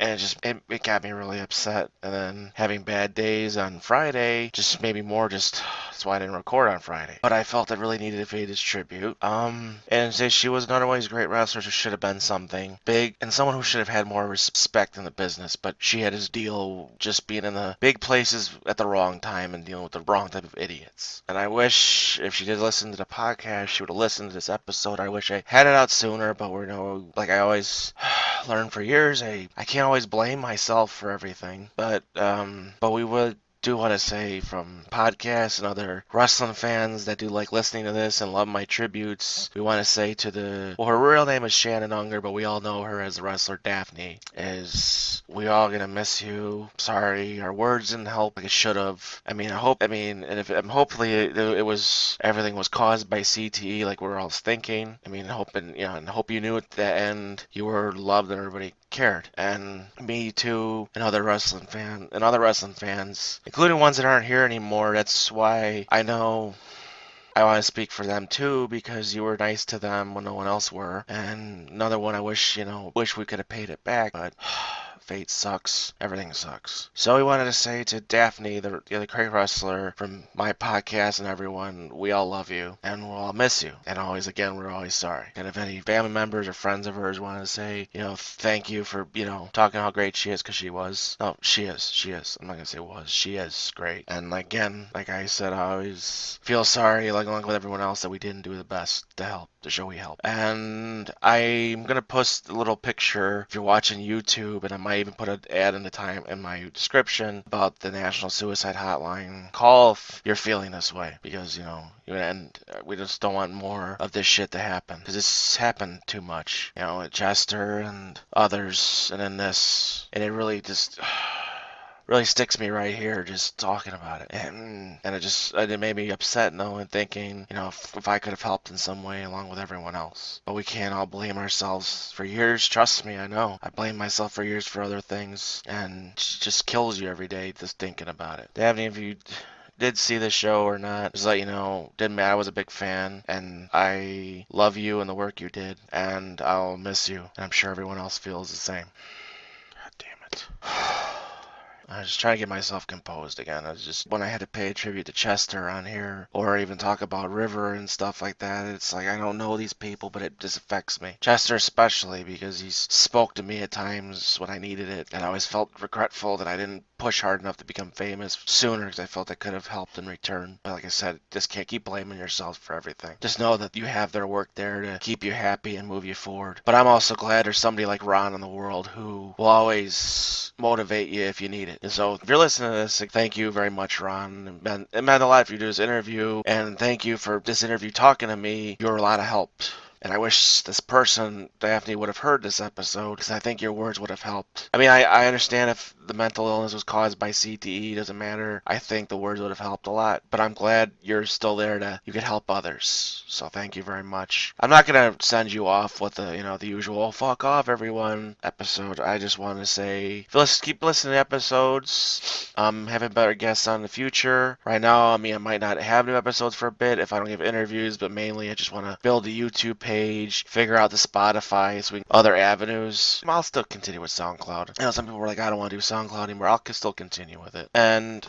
S4: And it got me really upset. And then having bad days on Friday just made me more that's why I didn't record on Friday. But I felt I really needed to pay this tribute. And say she was not always a great wrestler, so should have been something big and someone who should have had more respect in the business. But she had his deal just being in the big places at the wrong time and dealing with the wrong type of idiots. And I wish if she did listen to the podcast, she would have listened to this episode. I wish I had it out sooner, but like I always learned for years, I can't always blame myself for everything. But we would do want to say from podcasts and other wrestling fans that do like listening to this and love my tributes, we want to say her real name is Shannon Unger, but we all know her as the wrestler Daffney, we all gonna miss you. Sorry, our words didn't help like it should have. Hopefully everything was caused by CTE like we're all thinking. Hope you knew at the end you were loved and everybody cared. And me too, and other wrestling fans, including ones that aren't here anymore. That's why I know I want to speak for them too, because you were nice to them when no one else were. And another one, I wish we could have paid it back, but fate sucks. Everything sucks. So we wanted to say to Daffney, the other great wrestler, from my podcast and everyone, we all love you and we'll all miss you. And we're always sorry. And if any family members or friends of hers want to say, thank you for, talking how great she is, because she was. No, she is. I'm not going to say was. She is great. And again, like I said, I always feel sorry, along with everyone else, that we didn't do the best to help, to show we help. And I'm going to post a little picture if you're watching YouTube, and I might even put an ad in my description about the National Suicide Hotline. Call if you're feeling this way, because and we just don't want more of this shit to happen, because it's happened too much, with Chester and others, and then this, and it really just really sticks me right here just talking about it. And it made me upset knowing, thinking, if I could have helped in some way along with everyone else. But we can't all blame ourselves for years. Trust me, I know. I blame myself for years for other things, and it just kills you every day just thinking about it. Daphne, if you did see the show or not, just let you know, didn't matter. I was a big fan, and I love you and the work you did, and I'll miss you, and I'm sure everyone else feels the same. God damn it. I was just trying to get myself composed again. When I had to pay a tribute to Chester on here, or even talk about River and stuff like that, it's like I don't know these people, but it just affects me. Chester especially, because he spoke to me at times when I needed it, and I always felt regretful that I didn't push hard enough to become famous sooner, because I felt I could have helped in return. But like I said, just can't keep blaming yourself for everything. Just know that you have their work there to keep you happy and move you forward. But I'm also glad there's somebody like Ron in the world who will always motivate you if you need it. And so if you're listening to this, thank you very much, Ron. It meant a lot for you to do this interview, and thank you for this interview talking to me. You were a lot of help. And I wish this person, Daphne, would have heard this episode, because I think your words would have helped. I understand if the mental illness was caused by CTE, doesn't matter. I think the words would have helped a lot. But I'm glad you're still there you could help others. So thank you very much. I'm not going to send you off with the usual fuck off everyone episode. I just want to say, keep listening to episodes. Having better guests on in the future. Right now, I might not have new episodes for a bit if I don't give interviews, but mainly I just want to build a YouTube page, figure out the Spotify, other avenues. I'll still continue with SoundCloud. Some people were like, I don't want to do SoundCloud anymore. I'll still continue with it. And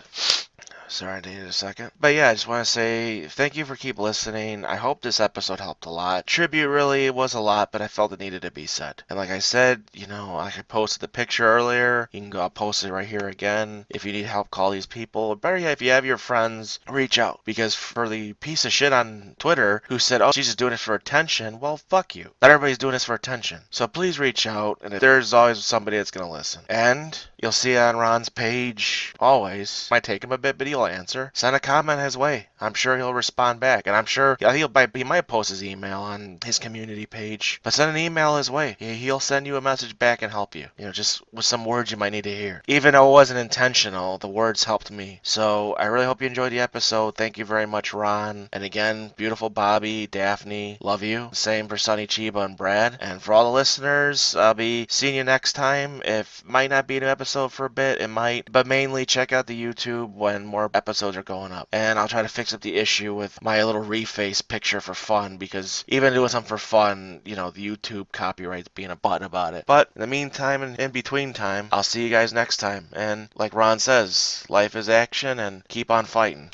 S4: sorry, I needed a second. But yeah, I just want to say thank you for keep listening. I hope this episode helped a lot. Tribute really was a lot, but I felt it needed to be said. And like I said, I posted the picture earlier. You can go, I'll post it right here again. If you need help, call these people. Better yet, if you have your friends, reach out. Because for the piece of shit on Twitter who said, oh, she's just doing it for attention, well, fuck you. Not everybody's doing this for attention. So please reach out, and there's always somebody that's going to listen. And you'll see on Ron's page always. Might take him a bit, but he'll answer. Send a comment his way. I'm sure he'll respond back, and I'm sure he might post his email on his community page, but send an email his way. He'll send you a message back and help you. Just with some words you might need to hear. Even though it wasn't intentional, the words helped me. So I really hope you enjoyed the episode. Thank you very much, Ron. And again, beautiful Bobby, Daffney, love you. Same for Sonny Chiba and Brad. And for all the listeners, I'll be seeing you next time. If might not be an episode for a bit, it might, but mainly check out the YouTube when more episodes are going up. And I'll try to fix up the issue with my little reface picture for fun, because even doing something for fun, the YouTube copyright's being a butt about it. But in the meantime and in between time, I'll see you guys next time. And like Ron says, life is action and keep on fighting.